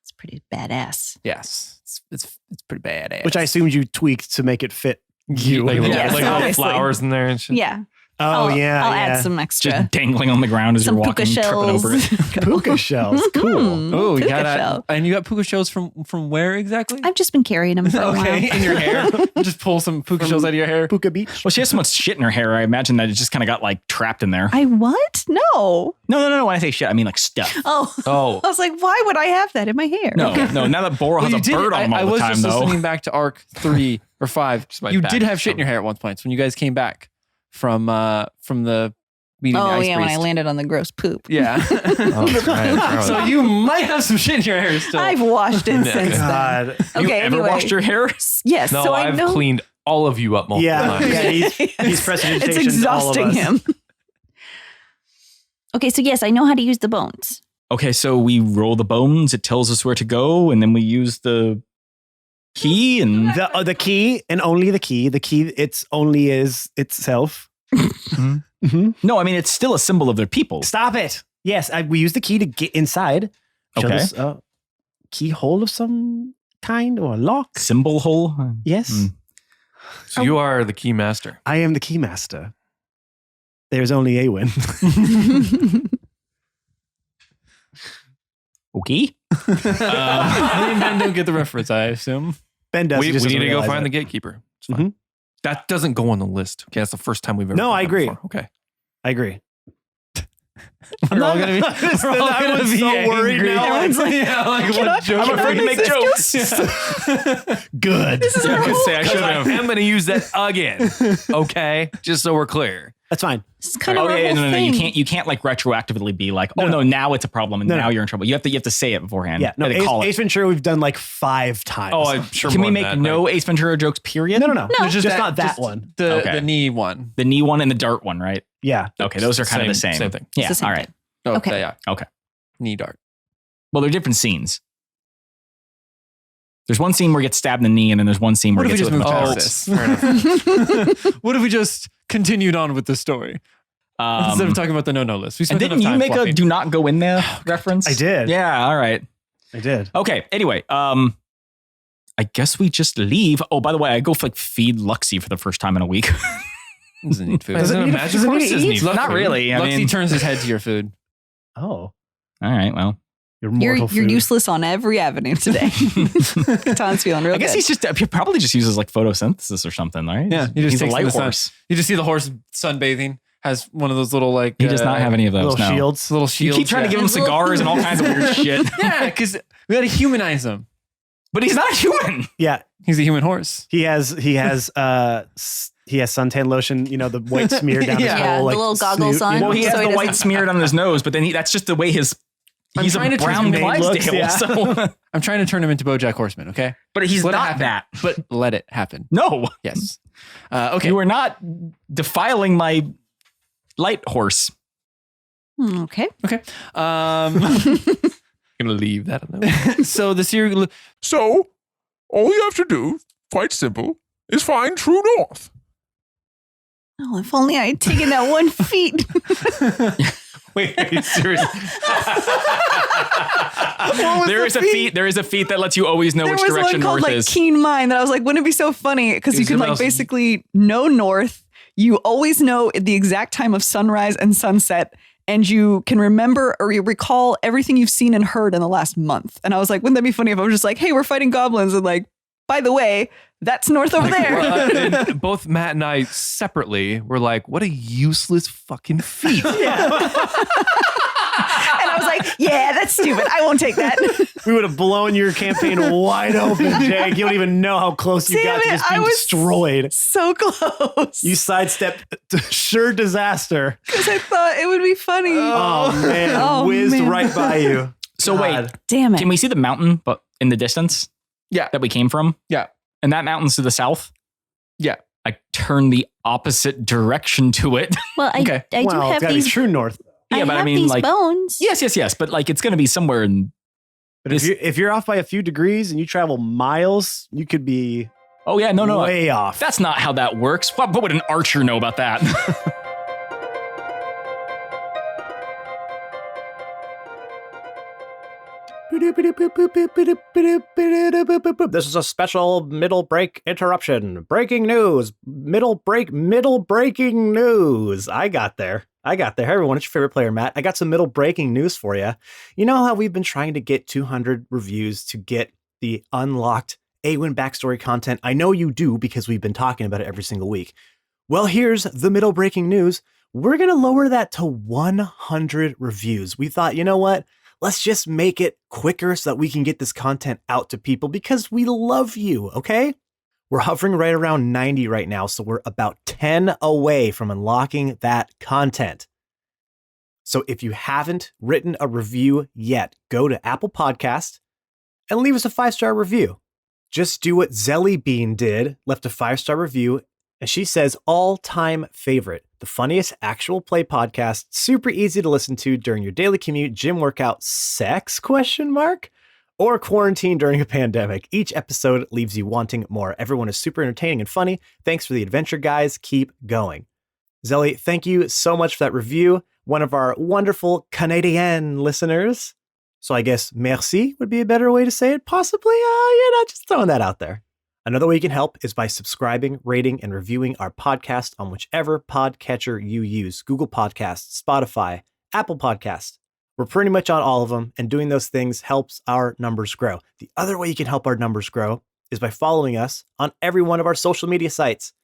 It's pretty badass. Yes, it's pretty badass. which I assumed you tweaked to make it fit you. Like, little, Yes, like little obviously. flowers in there and shit. Yeah. Oh, I'll yeah. add some extra. Just dangling on the ground as Some you're puka walking, tripping shells. over it. Puka shells. Cool. Oh, you puka got shell. and you got puka shells from where exactly? I've just been carrying them for a Okay, while. in your hair. Just pull some puka From- shells out of your hair. Puka Beach. Well, she has so much shit in her hair. I imagine that it just kind of got like trapped in there. I what? No. No. When I say shit, I mean like stuff. Oh. Oh, I was like, why would I have that in my hair? No. Now that Boro has you a bird on him I all the was time, just though. listening back to arc 3 or 5. Just my You back did have shit in stomach. your hair at one point when you guys came back from the meeting. Oh, the ice yeah, when I priest. landed on the gross poop. Yeah. Oh, that's right. So you might have some shit in your hair still. I've washed it Yeah. since then. God. You Okay, ever anyway. washed your hair? Yes, No, so I I've know. cleaned all of you up multiple Yeah. times. Yeah, he's prestidigitation It's to all of exhausting us. him. Okay, so yes, I know how to use the bones. Okay, so we roll the bones. It tells us where to go, and then we use the key. And The key and only the key. The key it's only is itself. Mhm. no, I mean it's still a symbol of their people. Stop it. Yes, we use the key to get inside. Show Okay. this, keyhole of some kind or a lock. Symbol hole. Yes, Mm. So you are the key master. I am the key master. There's only a win. Okay. Men don't get the reference, I assume. Ben does. We he just need doesn't to go realize find it. the gatekeeper. It's fine. That doesn't go on the list. Okay, that's the first time we've ever. No, done I that agree. before. Okay. I agree. We're all gonna be, we're all gonna Everyone's be so worried angry. now. Everyone's like, yeah, like "Can I- what joke? I'm afraid to make jokes. Good. This is I our could whole- say I should have. I'm going to use that again. Okay, just so we're clear. That's fine. This is kind of Oh our yeah, whole no. thing. You can't like retroactively be like, No, oh no, now it's a problem and No, now no. you're in trouble. You have to say it beforehand. Yeah. No. They call Ace it. Ventura, we've done like 5 times. Oh, I'm sure. Can we more than make that, no like- Ace Ventura jokes? Period. no. No. Just that- not that just one. Okay. The knee one. The knee one and the dart one, right? Yeah. Okay, those are kind of the same. Same thing. Yeah. It's the same All right. thing. Oh, Okay. yeah. Okay. Knee dart. Well, they're different scenes. There's one scene where he gets stabbed in the knee, and then there's one scene where What he if we gets just hit moved with past the this? What if we just continued on with the story instead of talking about the no list? We And spent didn't enough you time make fluffing. a do not go in there reference? I did. Yeah. All right. I did. Okay. Anyway, I guess we just leave. Oh, by the way, I go like feed Luxie for the first time in a week. Doesn't need food. Does it Doesn't need a to- magic does it horse need to doesn't eat? need Not food. really. I Luxie mean, turns his head to your food. Oh. all right. Well, Your You're mortal you're food. useless on every avenue today. Tom's feeling real I guess good. he's just he probably just uses like photosynthesis or something, right? Yeah, he just he's a takes light in the sun. horse. You just see the horse sunbathing. Has one of those little like He does not have any of those. Little No. shields. little You shields. keep trying to give him cigars and all kinds of weird shit, Yeah, because we got to humanize him. but he's not human. Yeah. He's a human horse. He has suntan lotion, you know, the white smear down his Yeah. Yeah, whole the like little goggles snoot, you on. know? Well, he has So he the white doesn't- smeared on his nose, but then that's just the way he's I'm a trying to turn brown him- Clydesdale. yeah. So, I'm trying to turn him into BoJack Horseman. Okay, but he's Let it not happen. that. but let it happen. No, Yes. Okay. you are not defiling my light horse. Okay. Okay. Gonna leave that alone. So the series. So, all you have to do, quite simple, is find true north. Oh, if only I had taken that 1 feet. Wait, seriously? There is a feat. There is a feat that lets you always know There which was direction one called north like is. Keen Mind that I was like, wouldn't it be so funny? Because you Is could it like else- basically know north. You always know the exact time of sunrise and sunset. And you can remember or you recall everything you've seen and heard in the last month. And I was like, wouldn't that be funny if I was just like, hey, we're fighting goblins and like by the way, that's north over there. And both Matt and I separately were like, what a useless fucking feat. Yeah. And I was like, yeah, that's stupid. I won't take that. We would have blown your campaign wide open, Jake. You don't even know how close you got to just being destroyed. So close. You sidestepped sure disaster. Because I thought it would be funny. Oh, man. Whizzed right by you. So wait, damn it. can we see the mountain but in the distance? Yeah. That we came from? Yeah. And that mountain's to the south? Yeah. I turn the opposite direction to it. Well, I do It's have gotta these. be true north. Yeah, but I have mean, these like- bones. yes. But like, it's going to be somewhere in. But if you're off by a few degrees and you travel miles, you could be Oh, yeah. No. way off. That's not how that works. What would an archer know about that? This is a special middle break interruption. Breaking news. Middle breaking news. I got there. Hey, everyone, it's your favorite player, Matt. I got some middle breaking news for you. You know how we've been trying to get 200 reviews to get the unlocked A-Win backstory content? I know you do because we've been talking about it every single week. Well, here's the middle breaking news. We're going to lower that to 100 reviews. We thought, you know what? Let's just make it quicker so that we can get this content out to people because we love you, okay? We're hovering right around 90 right now, so we're about 10 away from unlocking that content. So if you haven't written a review yet, go to Apple Podcast and leave us a 5-star review. Just do what Zelly Bean did, left a 5-star review, and she says all-time favorite. The funniest actual play podcast, super easy to listen to during your daily commute, gym workout, sex, ? Or quarantine during a pandemic. Each episode leaves you wanting more. Everyone is super entertaining and funny. Thanks for the adventure, guys. Keep going. Zelly, thank you so much for that review. One of our wonderful Canadian listeners. So I guess merci would be a better way to say it. Possibly, just throwing that out there. Another way you can help is by subscribing, rating, and reviewing our podcast on whichever podcatcher you use. Google Podcasts, Spotify, Apple Podcasts. We're pretty much on all of them, and doing those things helps our numbers grow. The other way you can help our numbers grow is by following us on every one of our social media sites.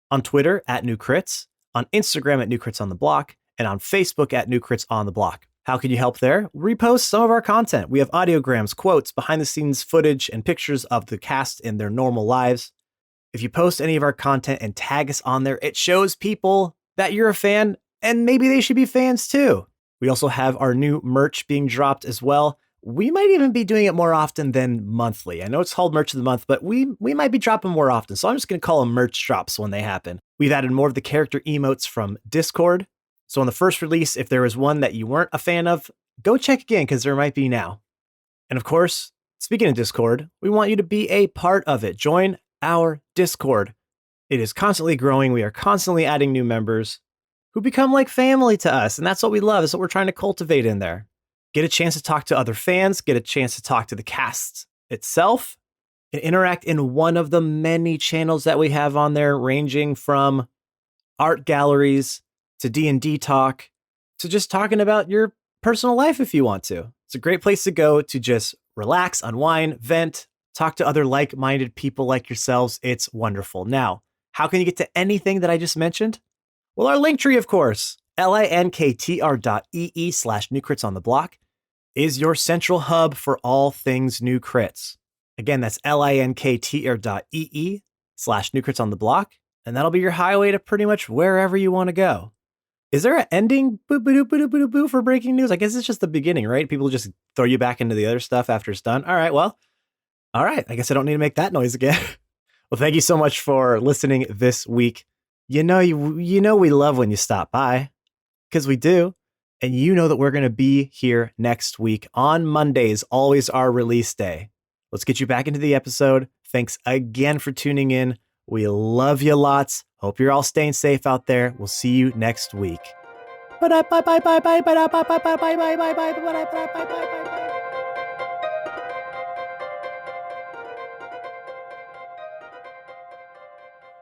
On Twitter @NewCrits, on Instagram @NewCritsOnTheBlock, and on Facebook @NewCritsOnTheBlock. How can you help there? Repost some of our content. We have audiograms, quotes, behind-the-scenes footage, and pictures of the cast in their normal lives. If you post any of our content and tag us on there, it shows people that you're a fan, and maybe they should be fans too. We also have our new merch being dropped as well. We might even be doing it more often than monthly. I know it's called Merch of the Month, but we might be dropping more often. So I'm just going to call them merch drops when they happen. We've added more of the character emotes from Discord. So on the first release, if there was one that you weren't a fan of, go check again because there might be now. And of course, speaking of Discord, we want you to be a part of it. Join our Discord. It is constantly growing. We are constantly adding new members who become like family to us. And that's what we love. Is what we're trying to cultivate in there. Get a chance to talk to other fans, get a chance to talk to the cast itself, and interact in one of the many channels that we have on there, ranging from art galleries to D&D talk, to just talking about your personal life if you want to. It's a great place to go to just relax, unwind, vent, talk to other like-minded people like yourselves. It's wonderful. Now, how can you get to anything that I just mentioned? Well, our link tree, of course, linktr.ee/newcritsontheblock is your central hub for all things New Crits. Again, that's linktr.ee/newcritsontheblock, and that'll be your highway to pretty much wherever you want to go. Is there an ending boo for breaking news? I guess it's just the beginning, right? People just throw you back into the other stuff after it's done. All right. I guess I don't need to make that noise again. Well, thank you so much for listening this week. You know we love when you stop by, because we do. And you know that we're going to be here next week on Mondays, always our release day. Let's get you back into the episode. Thanks again for tuning in. We love you lots. Hope you're all staying safe out there. We'll see you next week.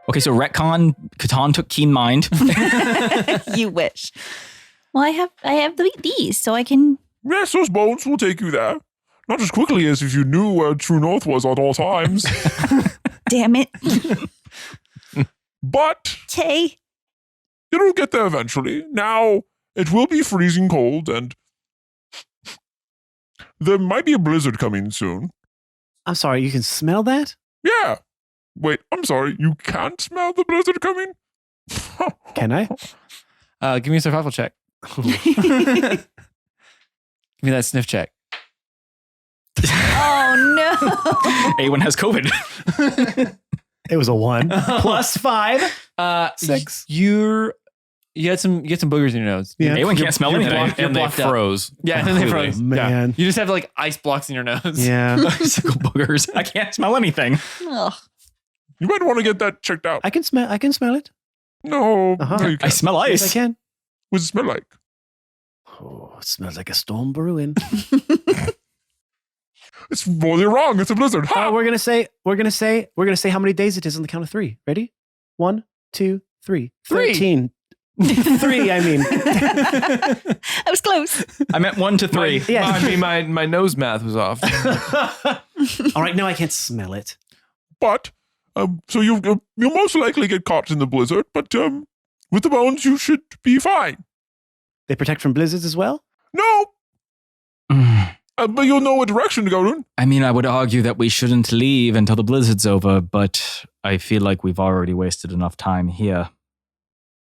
Okay, so retcon, Catan took keen mind. You wish. Well, I have these, so I can. Yes, those bones will take you there. Not as quickly as if you knew where true north was at all times. Damn it. But Tay. it'll get there eventually. Now, it will be freezing cold, and there might be a blizzard coming soon. I'm sorry, you can smell that? Yeah. Wait, I'm sorry. You can't smell the blizzard coming? Can I? Give me a survival check. Give me that sniff check. Oh, no. A1 has COVID. It was a 1 plus 5. 6. You had some boogers in your nose. Yeah. A1 can't smell you're anything. blocked- you're And they blocked out. froze. Yeah, and then they Completely. froze. Man. Yeah. You just have like ice blocks in your nose. Yeah. Icicle boogers. I can't smell anything. Ugh. You might want to get that checked out. I can smell it. No, Uh-huh. no, you I can't. smell Yes, I ice. can. What does it smell like? Oh, it smells like a storm brewing. It's morally wrong. It's a blizzard. Ha! We're gonna say how many days it is on the count of 3. Ready? 1, 2, 3. 13. 3, I mean. I was close. I meant 1 to 3. Yeah. I mean, my nose math was off. All right, now I can't smell it. But, so you'll most likely get caught in the blizzard, but with the bones, you should be fine. They protect from blizzards as well? No, but you'll know what direction to go in. I mean, I would argue that we shouldn't leave until the blizzard's over, but I feel like we've already wasted enough time here.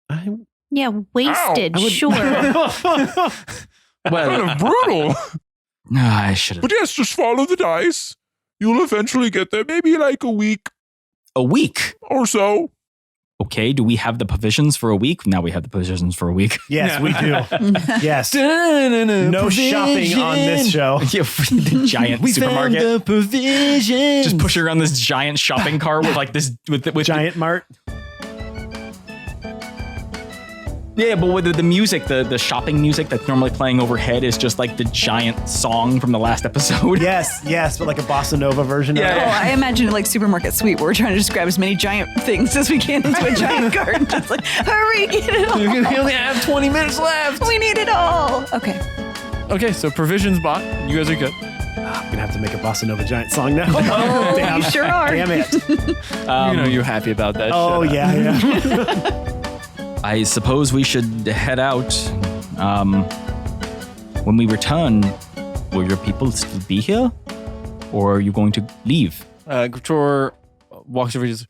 I'm Yeah, wasted, Ow. sure. Kind of brutal. I should have. But yes, just follow the dice. You'll eventually get there, maybe like a week A week. or so. Okay, do we have the provisions for a week? Now we have the provisions for a week. Yes, we do. Yes. No shopping on this show. Yeah, the giant supermarket. the provisions. Just pushing around this giant shopping cart with like this with Giant Mart. Yeah, but with the music, the shopping music that's normally playing overhead is just like the giant song from the last episode. Yes, but like a bossa nova version Yeah. of Oh, it. I imagine it like Supermarket Sweep, where we're trying to just grab as many giant things as we can into a giant cart. Just like, hurry, get it all. We only have 20 minutes left. We need it all. Okay. Okay, so provisions bought. You guys are good. I'm gonna have to make a bossa nova giant song now. Oh, Damn. you sure are. Damn it. You're happy about that. Oh Shut up. yeah. I suppose we should head out. When we return, will your people still be here? Or are you going to leave? Couture walks over. Just,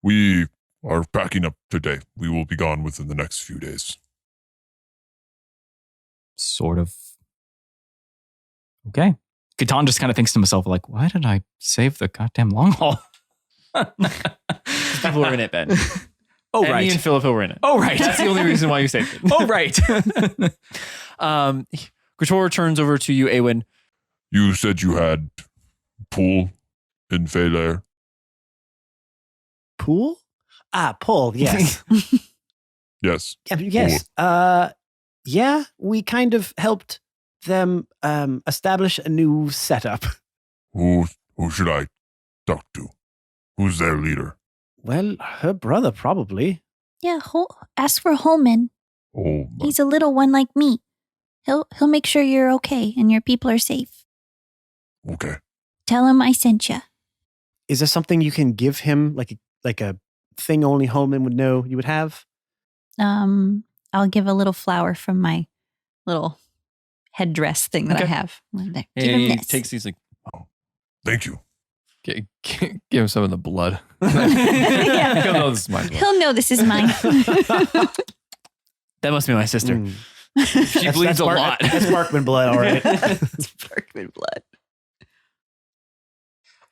We are packing up today. We will be gone within the next few days. Sort of. Okay. Catan just kind of thinks to himself, like, why did I save the goddamn long haul? people were in it, Ben. Oh, And me and Philip were in it. Oh, right. That's the only reason why you saved it. Oh, right. Couture turns over to you, Awen. You said you had pool in Faylair. Pool? Pull, yes. Yes. Yes. Yeah, we kind of helped them establish a new setup. Who should I talk to? Who's their leader? Well, her brother probably. Yeah, ask for Holman. Oh, my. He's a little one like me. He'll make sure you're okay and your people are safe. Okay. Tell him I sent you. Is there something you can give him, like a thing only Holman would know you would have? I'll give a little flower from my little Headdress thing that I Okay. have. There. Give him He this. takes these like, Thank you. Give him some of the blood. Yeah. He'll know this is my blood. He'll know this is mine. that must be my sister. Mm. She bleeds a lot. That's Markman blood, all right. Sparkman blood.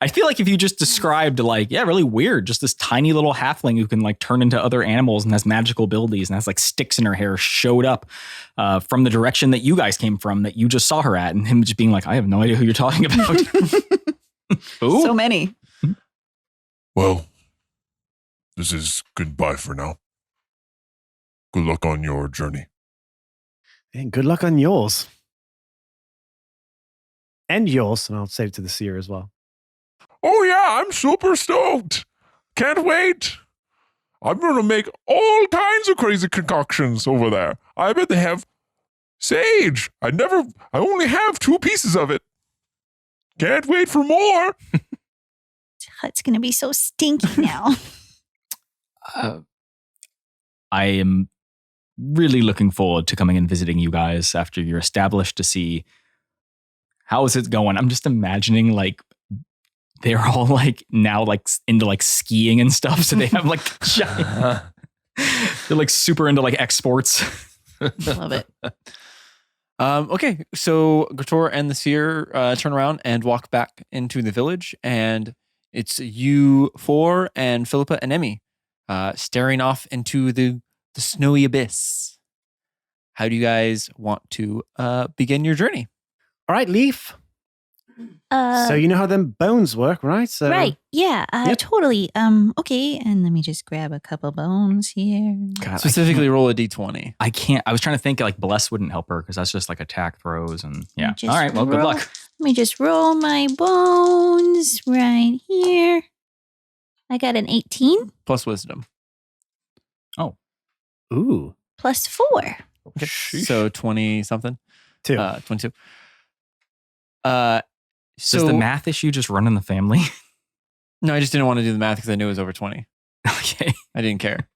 I feel like if you just described like, yeah, really weird, just this tiny little halfling who can like turn into other animals and has magical abilities and has like sticks in her hair showed up from the direction that you guys came from, that you just saw her at, and him just being like, I have no idea who you're talking about. Ooh. So many. Well, this is goodbye for now. Good luck on your journey. And good luck on yours. And yours. And I'll say it to the seer as well. Oh, yeah, I'm super stoked. Can't wait. I'm going to make all kinds of crazy concoctions over there. I bet they have sage. I only have 2 pieces of it. Can't wait for more. Hut's gonna be so stinky now. I am really looking forward to coming and visiting you guys after you're established to see how is it going. I'm just imagining like they're all like now like into like skiing and stuff. So they have like giant, they're like super into like exports. Love it. Okay, so Grator and the Seer turn around and walk back into the village, and it's you four and Philippa and Emmy staring off into the snowy abyss. How do you guys want to begin your journey? All right, Leaf. So you know how them bones work, right? So Right. Yeah. Yep. Totally. Okay. And let me just grab a couple bones here. God, Specifically, roll a d20. I can't. I was trying to think like Bless wouldn't help her because that's just like attack throws and yeah. Just All right. Well, good roll. luck. Let me just roll my bones right here. I got an 18 Plus wisdom. Ooh, plus 4. Okay. So 20 something. 2. 22. Does So the math issue just run in the family? No, I just didn't want to do the math because I knew it was over 20. Okay. I didn't care.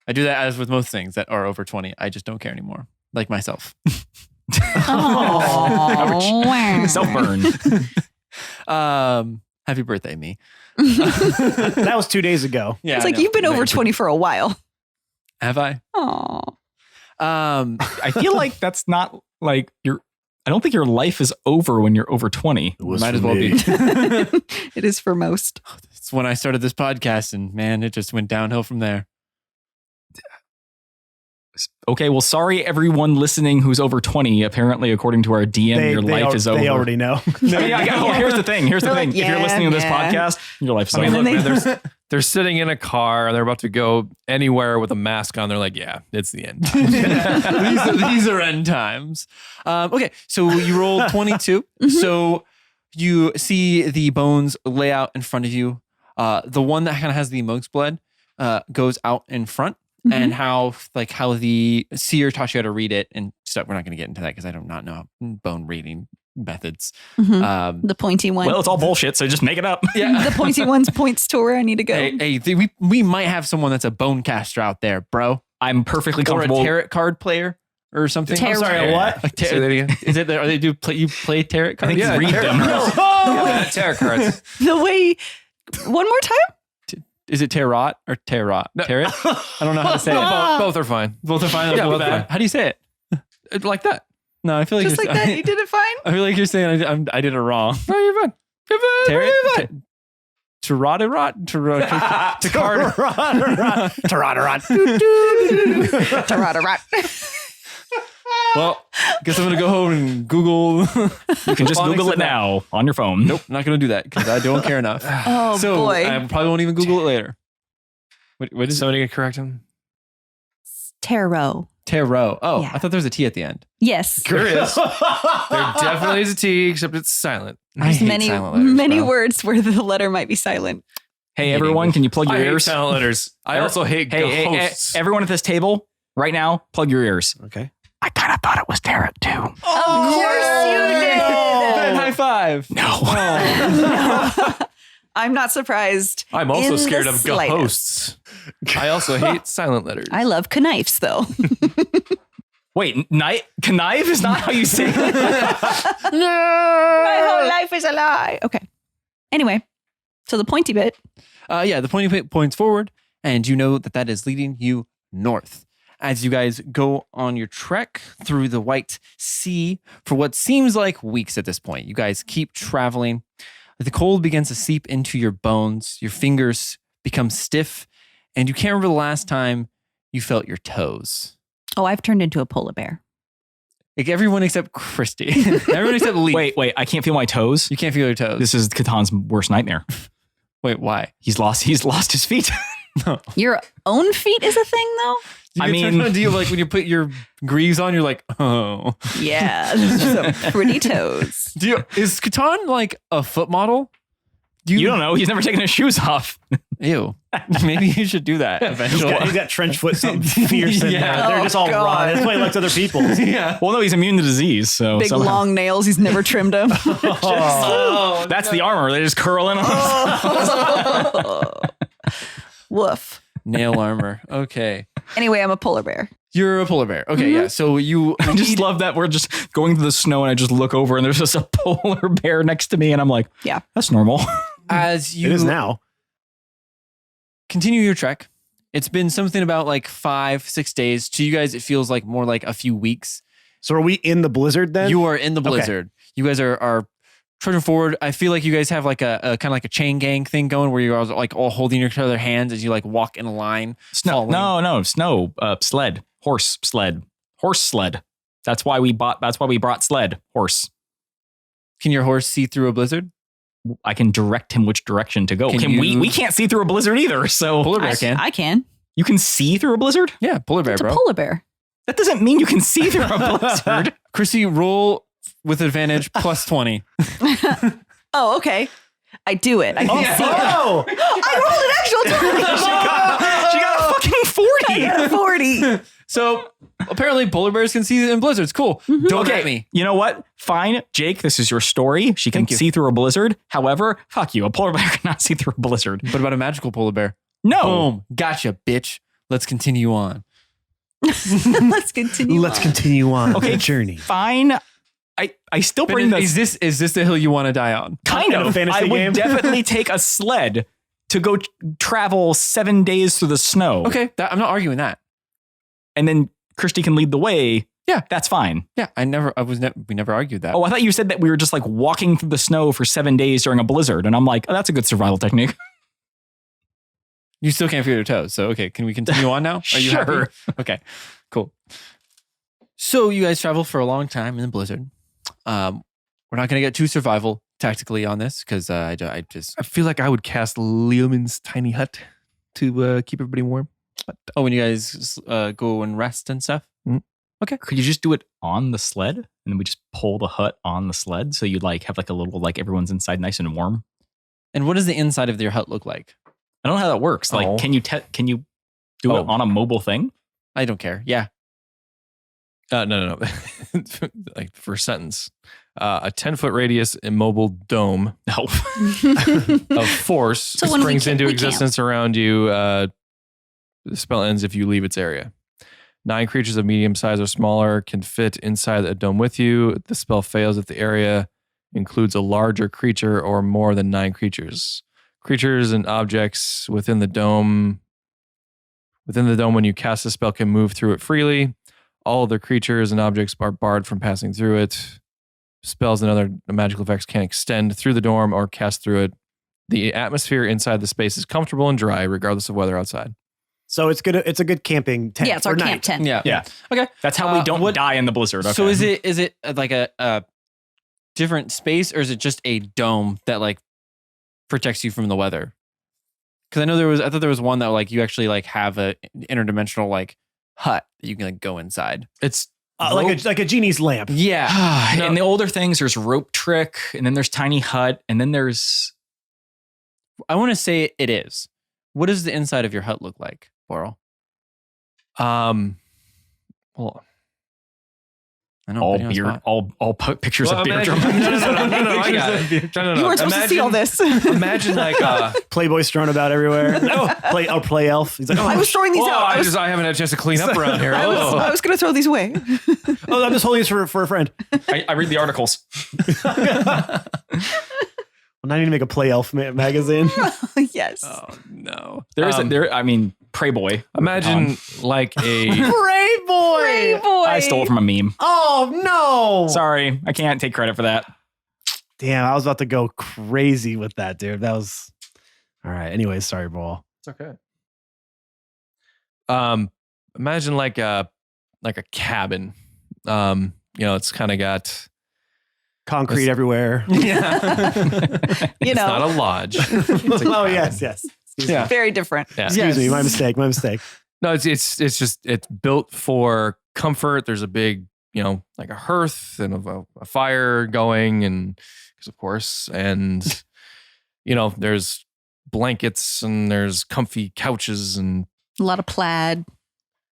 I do that as with most things that are over 20. I just don't care anymore. Like myself. Oh, Self burn. Happy birthday, me. that was 2 days ago. Yeah, It's I like know. you've been over 20 for a while. Have I? Oh. I feel like that's not like I don't think your life is over when you're over 20. Might as well be. It is for most. It's when I started this podcast, and man, it just went downhill from there. Okay, well, sorry everyone listening who's over 20. Apparently, according to our DM, your life is over. They already know. Well, here's the thing. Here's the They're thing. like, If you're yeah, listening to this yeah. podcast, your life is I mean, over. look, man, they're sitting in a car and they're about to go anywhere with a mask on. They're like, yeah, it's the end. these are end times. Okay, so you rolled 22. So you see the bones lay out in front of you. The one that kind of has the most blood goes out in front. And how the seer taught you how to read it and stuff. We're not going to get into that because I do not know bone reading methods. The pointy one. Well, it's all bullshit, so just make it up. Yeah. The pointy ones points to where I need to go. We might have someone that's a bone caster out there, bro. I'm perfectly Or a comfortable. tarot card player or something. Tarot. I'm sorry, what? Like Say that again. Is it? Are they you play tarot I cards? think you read tarot them. cards. Yeah, tarot cards. The way. One more time? Is it tarot or tarot? No. Tarot? I don't know how to say it. Both are fine. Both are fine. Yeah, Both both bad. fine. How do you say it? Like that. No, I feel like Just you're like that? You did it fine? I feel like you're saying I did it wrong. No, you're fine. You're fine. Tarot? You're fine. Well, guess I'm gonna go home and Google. You can just Google it now on your phone. Nope, not gonna do that because I don't care enough. Oh, So boy. I probably won't even Google it later. What is Somebody can correct him. Tarot. tarot? Oh, Yeah. I thought there was a T at the end. Yes. There is. There definitely is a T, except it's silent. I There's hate many silent letters, many bro. words where the letter might be silent. Hey, everyone, can you plug your I hate ears? silent letters. I also hate Hey, ghosts. everyone at this table, right now, plug your ears. Okay. I kind of thought it was tarot too. Of course you did. Ben, high five. No. I'm not surprised. I'm also in scared the of slightest. ghosts. I also hate silent letters. I love knives though. Wait, connive is not how you say it. My whole life is a lie. Okay. Anyway, so the pointy bit. The pointy bit points forward, and you know that is leading you north. As you guys go on your trek through the White Sea for what seems like weeks at this point, you guys keep traveling. The cold begins to seep into your bones. Your fingers become stiff, and you can't remember the last time you felt your toes. Oh, I've turned into a polar bear. Like everyone except Christy. Everyone except Lee. Wait, I can't feel my toes. You can't feel your toes. This is Catan's worst nightmare. Wait, why? He's lost his feet. Your own feet is a thing though? I mean- do you like when you put your greaves on, you're like, oh. Yeah, those are some pretty toes. Is Catan like a foot model? You don't know. He's never taken his shoes off. Ew. Maybe you should do that eventually. He's got trench foot, something fierce in Yeah. there. They're just all God. raw. That's why he likes other people's. Yeah. Well, no, he's immune to disease. So Big somehow- long nails. He's never trimmed them. Oh, That's the armor. They just curl in on. Woof. nail armor. Okay. Anyway, I'm a polar bear. You're a polar bear. Okay, yeah. So you I just love that we're just going through the snow and I just look over and there's just a polar bear next to me and I'm like, Yeah. that's normal. as you It is now. continue your trek. It's been something about like 5-6 days. To you guys, it feels like more like a few weeks. So are we in the blizzard then? You are in the Okay. blizzard. You guys are trudging forward. I feel like you guys have like a kind of like a chain gang thing going where you are like all holding each other hands as you like walk in a line. Snow. Following. No, snow. Sled. Horse sled. Horse sled. That's why we brought sled. Horse. Can your horse see through a blizzard? I can direct him which direction to go. Can you- We can't see through a blizzard either. So Polar bear I can. I can. you can see through a blizzard? Yeah, polar bear, It's a bro. polar bear. That doesn't mean you can see through a blizzard. Chrissy, roll with advantage plus 20. Oh, okay. I do it. I can see it. Oh! I rolled an actual 20. She got a fucking 40. I got a 40. So apparently polar bears can see in blizzards. Cool. Don't Okay, at me. you know what? Fine, Jake, this is your story. She can Thank you. see through a blizzard. However, fuck you. A polar bear cannot see through a blizzard. What about a magical polar bear? No. Boom. Gotcha, bitch. Let's continue on. Let's continue. Let's on. continue on Okay. the journey. Fine. I still But bring is this this the hill you want to die on? kind in a of. fantasy I would game? definitely take a sled to go travel 7 days through the snow. Okay, I'm not arguing that. And then Christy can lead the way. Yeah. That's fine. Yeah, we never argued that. Oh, I thought you said that we were just like walking through the snow for 7 days during a blizzard. And I'm like, oh, that's a good survival technique. You still can't feel your toes. So, okay, can we continue on now? Are you happy? Sure. Okay, cool. So you guys travel for a long time in the blizzard. We're not going to get too survival tactically on this because I just... I feel like I would cast Leomin's tiny hut to keep everybody warm. Oh, when you guys go and rest and stuff? Could you just do it on the sled? And then we just pull the hut on the sled. So you'd like have like a little, like everyone's inside nice and warm. And what does the inside of your hut look like? I don't know how that works. Like, Oh. can you do Oh. it on a mobile thing? I don't care. Yeah. No. Like for a sentence. A 10-foot radius immobile dome No. of force So when we springs can- into we can't. existence around you. The spell ends if you leave its area. 9 creatures of medium size or smaller can fit inside the dome with you. The spell fails if the area includes a larger creature or more than 9 creatures. Creatures and objects within the dome when you cast the spell can move through it freely. All of the creatures and objects are barred from passing through it. Spells and other magical effects can extend through the dome or cast through it. The atmosphere inside the space is comfortable and dry, regardless of weather outside. So it's good. It's a good camping tent. Yeah, it's our for camp night. tent. Yeah. Yeah. Okay. That's how we don't what- die in the blizzard. Okay. So is it like a different space or is it just a dome that like protects you from the weather? Because I thought there was one that like you actually like have a interdimensional like hut that you can like go inside. It's Like a genie's lamp. Yeah. In the older things, there's rope trick, and then there's tiny hut, and then there's I want to say it is. What does the inside of your hut look like, Boral? well, I know. all putting you on the beer, spot. all pictures well, of beer imagine, drum. no, I got it. No. You weren't supposed to see all this. Imagine like Playboys thrown about everywhere. Play elf. He's like, I was throwing these out. I haven't had a chance to clean up around here. I was going to throw these away. I'm just holding this for a friend. I read the articles. Well, now I need to make a play elf magazine. Yes. Oh no. There is I mean, Prey Boy. Imagine like a Pray boy. Hey, boy. I stole it from a meme. Oh no! Sorry, I can't take credit for that. Damn, I was about to go crazy with that, dude. That was all right. Anyways, sorry, Ball. It's okay. Imagine like a cabin. It's kind of got Concrete It's- everywhere. Yeah. You it's not know, a lodge. It's a Oh cabin. yes. Excuse Yeah. me. very different. Yeah. Excuse me. My mistake. No, it's just it's built for comfort. There's a big, like a hearth and a fire going, and because of course, and there's blankets and there's comfy couches and A lot of plaid.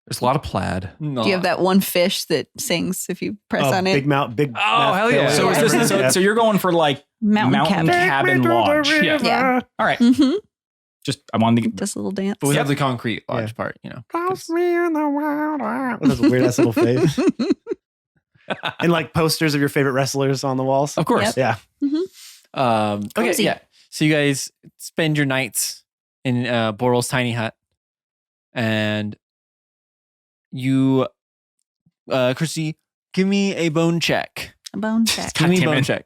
there's a lot of plaid. Do you have that one fish that sings if you press on it? Big mount, big. Oh, hell yeah. So, is this, so you're going for like Mountain cabin. cabin lodge. Yeah. All right. Mm-hmm. Just, I wanted to get. Just a little dance. But we have the concrete lodge part, you know. Toss me in the wild. With his weird ass little face. And like posters of your favorite wrestlers on the walls. Of course. Yep. Yeah. Okay, Cozy. yeah. So you guys spend your nights in Boral's tiny hut, and you, Christy, give me a bone check. A bone check. Give me a damn bone it. check.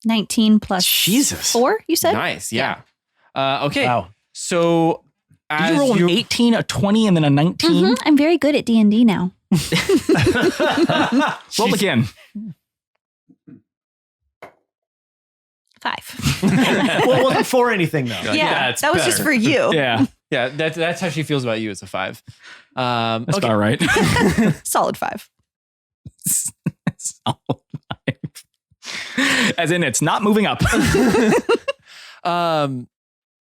19 plus Jesus. 4, you said? Nice, yeah. Okay, Wow. so Did as you roll an 18, a 20, and then a 19? Mhm. I'm very good at D&D now. Roll again. 5. Well, it wasn't for anything though. Yeah, it's that was just better. for you. Yeah. yeah, that's how she feels about you. It's a 5. That's Okay. about right. Solid 5. As in, it's not moving up.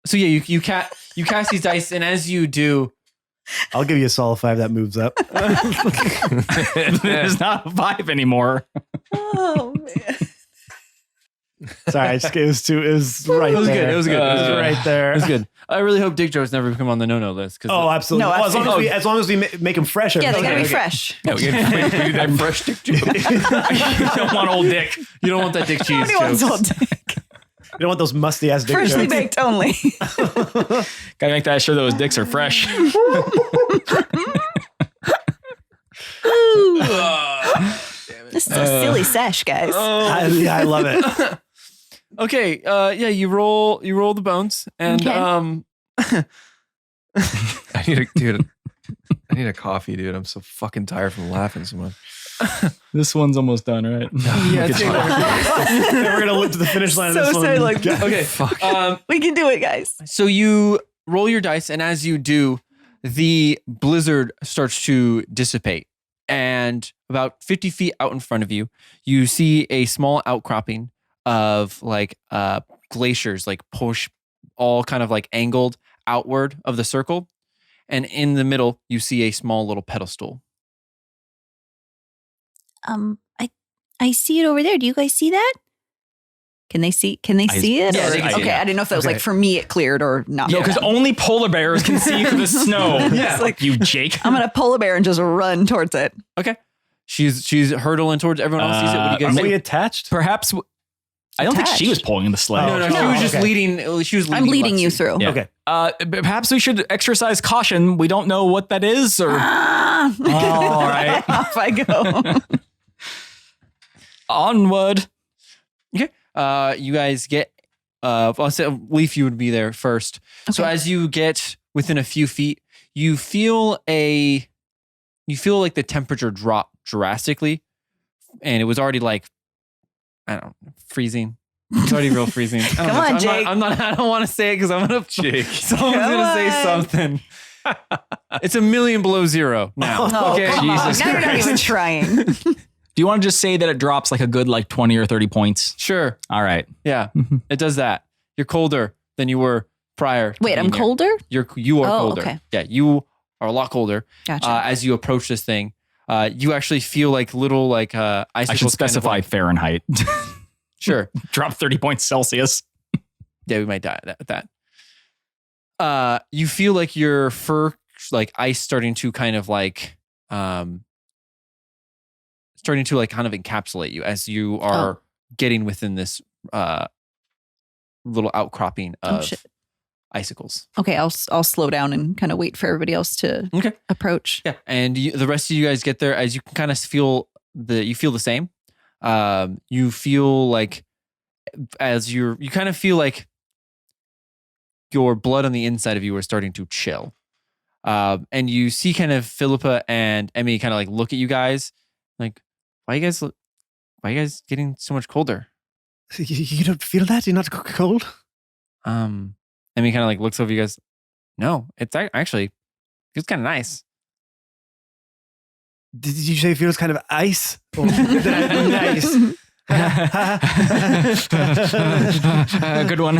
So yeah, you cast these dice, and as you do, I'll give you a solid 5 that moves up. There's not a 5 anymore. Oh, man. Sorry, it was right It was there. good, it was good, it was good. right there. it was good. I really hope Dick Joe's never come on the no list. Oh, absolutely. No, Well, absolutely. as long as we make them fresh. Yeah, they every gotta be time. fresh. Yeah, we need that fresh dick joke. You don't want old Dick. You don't want that Dick cheese Anyone's jokes. old dick. You don't want those musty ass dick Freshly jokes. baked only. Gotta make that sure those dicks are fresh. Ooh. This is a silly sesh, guys. I love it. Okay, yeah, you roll the bones, and Okay. I need a coffee, dude. I'm so fucking tired from laughing so much. This one's almost done, right? yeah, it's We're gonna look to the finish line. So of this one. sad, like- okay. Fuck. We can do it, guys. So you roll your dice, and as you do, the blizzard starts to dissipate. And about 50 feet out in front of you, you see a small outcropping of like glaciers, like push all kind of like angled outward of the circle. And in the middle, you see a small little pedestal. I see it over there. Do you guys see that? Can they see? Can they see it? yeah, Or- they can see okay, it. I didn't know if that was Okay. like for me it cleared or not. No, because only polar bears can see through the snow. Yeah. Like you, Jake. I'm gonna polar bear and just run towards it. She's hurtling towards everyone else sees it. What do you guys Are think? we attached? Perhaps. I don't think she was pulling the sled. Oh, No, okay. she was just Okay. leading. She was leading. I'm leading you Lexi. through. Yeah. Okay. Perhaps we should exercise caution. We don't know what that is, or Ah! all right, Off I go. onward. You guys get. I'll say Leaf. You would be there first. So Okay. as you get within a few feet, you feel like the temperature drop drastically, and it was already like, I don't know, freezing. It's already real freezing. I don't Come know. on, I'm Jake. I don't want to say it because I'm gonna. Jake. Someone's Come gonna say on. something. It's a million below zero now. Oh, okay. come on. Jesus Now you're not Christ. even trying. Do you want to just say that it drops like a good 20 or 30 points? Sure. All right. Yeah. It does that. You're colder than you were prior. to Wait, I'm being here. colder? You are Oh, colder. okay. Yeah, you are a lot colder. Gotcha. As you approach this thing, you actually feel like little icicles. I should kind of specify like- Fahrenheit. sure. Drop 30 points Celsius. Yeah, we might die at that. You feel like your fur, like ice, starting to kind of like, starting to like kind of encapsulate you as you are getting within this little outcropping of shit. icicles. Okay, I'll slow down and kind of wait for everybody else to Okay. approach. Yeah, and the rest of you guys get there as you can kind of feel the same. You feel like you kind of feel like your blood on the inside of you are starting to chill. And you see kind of Philippa and Emmy kind of like look at you guys like, why are you guys getting so much colder? You don't feel that? You're not cold? Emmy kind of like looks over you guys. No, it's actually feels kind of nice. Did you say it feels kind of ice? Or nice? Good one.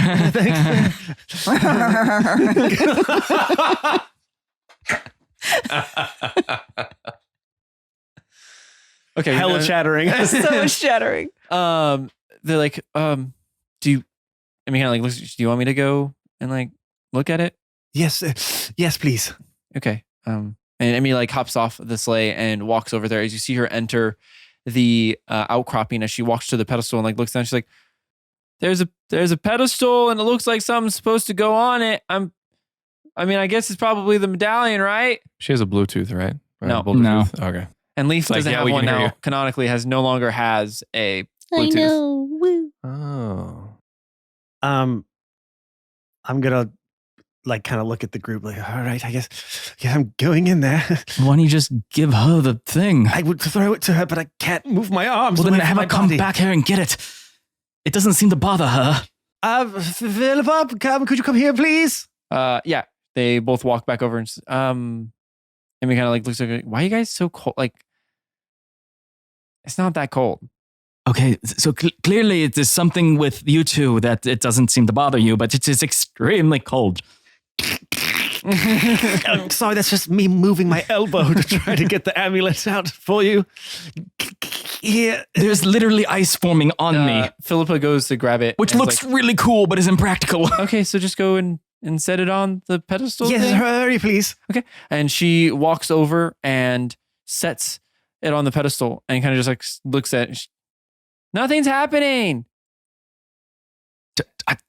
Okay. Hella chattering. So much chattering. They're like, do you, I mean, kind of like, do you want me to go and like look at it? Yes, yes, please. Okay. And Emmy like hops off the sleigh and walks over there as you see her enter the outcropping. As she walks to the pedestal and like looks down, she's like, there's a pedestal and it looks like something's supposed to go on it. I guess it's probably the medallion, right? She has a Bluetooth, right? No. Bluetooth? Okay. And Leaf Like, doesn't yeah, have we one can hear now. you. Canonically no longer has a I Bluetooth. know. Woo. Oh. I'm gonna like kind of look at the group like, all right, I guess I'm going in there. Why don't you just give her the thing? I would throw it to her, but I can't move my arms. Well, then away from have my her come body. back here and get it. It doesn't seem to bother her. Philippa, could you come here, please? Yeah. They both walk back over and Emmy kind of like looks like, why are you guys so cold? Like, it's not that cold. Okay, so clearly it is something with you two that it doesn't seem to bother you, but it is extremely cold. I'm sorry, that's just me moving my elbow to try to get the amulet out for you. Here. There's literally ice forming on me, Philippa goes to grab it. which and looks it's really cool, but is impractical. like, okay, so just go and set it on the pedestal. Yes, thing? hurry, please. And she walks over and sets it on the pedestal and kind of just like looks at it. Nothing's happening.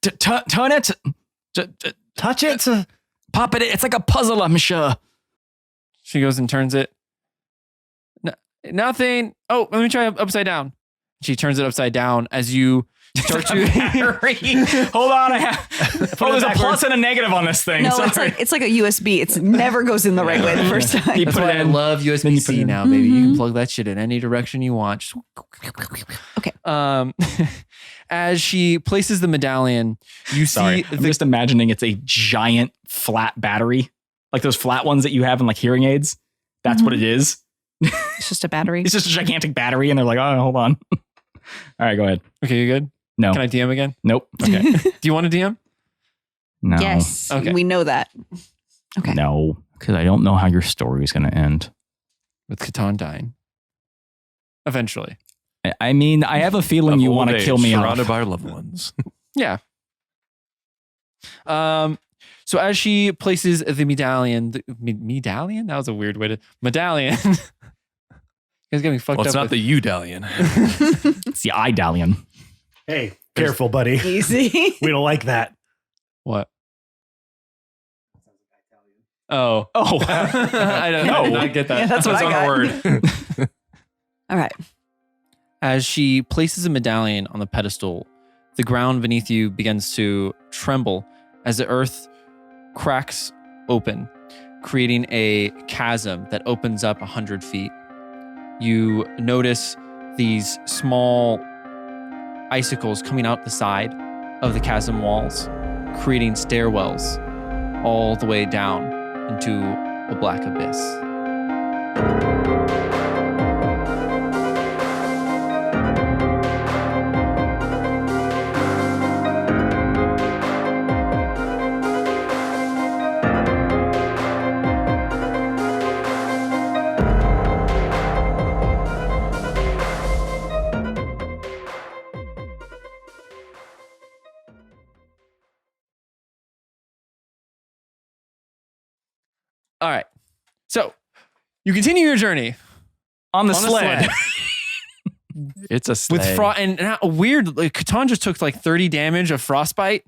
Turn it. Touch it. Pop it. It's like a puzzle, I'm sure. She goes and turns it. Nothing. Oh, let me try upside down. She turns it upside down as you start to. Hold on. There's a plus and a negative on this thing. No, Sorry. it's like a USB. It never goes in the right way the first time. You That's put why it I in. love Then you put it USB-C in. now, baby. You can Mhm. plug that shit in any direction you want. Just- Okay. As she places the medallion, you Sorry. see I'm just imagining it's a giant flat battery, like those flat ones that you have in like hearing aids. That's what it is. It's just a battery. It's just a gigantic battery, and they're like, "Oh, hold on." All right, go ahead. Okay, you good? No, Can I DM again? nope. Okay. Do you want to DM? No, Yes, Okay. we know that. Okay. no, because I don't know how your story is going to end. With Catan dying. Eventually. I mean, I have a feeling Of you old want to age, kill me surrounded off. by our loved ones. Yeah. So as she places the medallion, medallion? That was a weird way to medallion. You guys got me fucked Well, it's up. not the Eudalion. It's the Idalion. Hey, careful, buddy. Easy. We don't like that. What? Oh. I did not get that. Yeah, that's what I on got. a word. All right. As she places a medallion on the pedestal, the ground beneath you begins to tremble as the earth cracks open, creating a chasm that opens up 100 feet. You notice these small icicles coming out the side of the chasm walls, creating stairwells all the way down into a black abyss. All right. So you continue your journey On the on a sled. It's a sleigh. with frost and a weird. Like Catan just took like 30 damage of frostbite.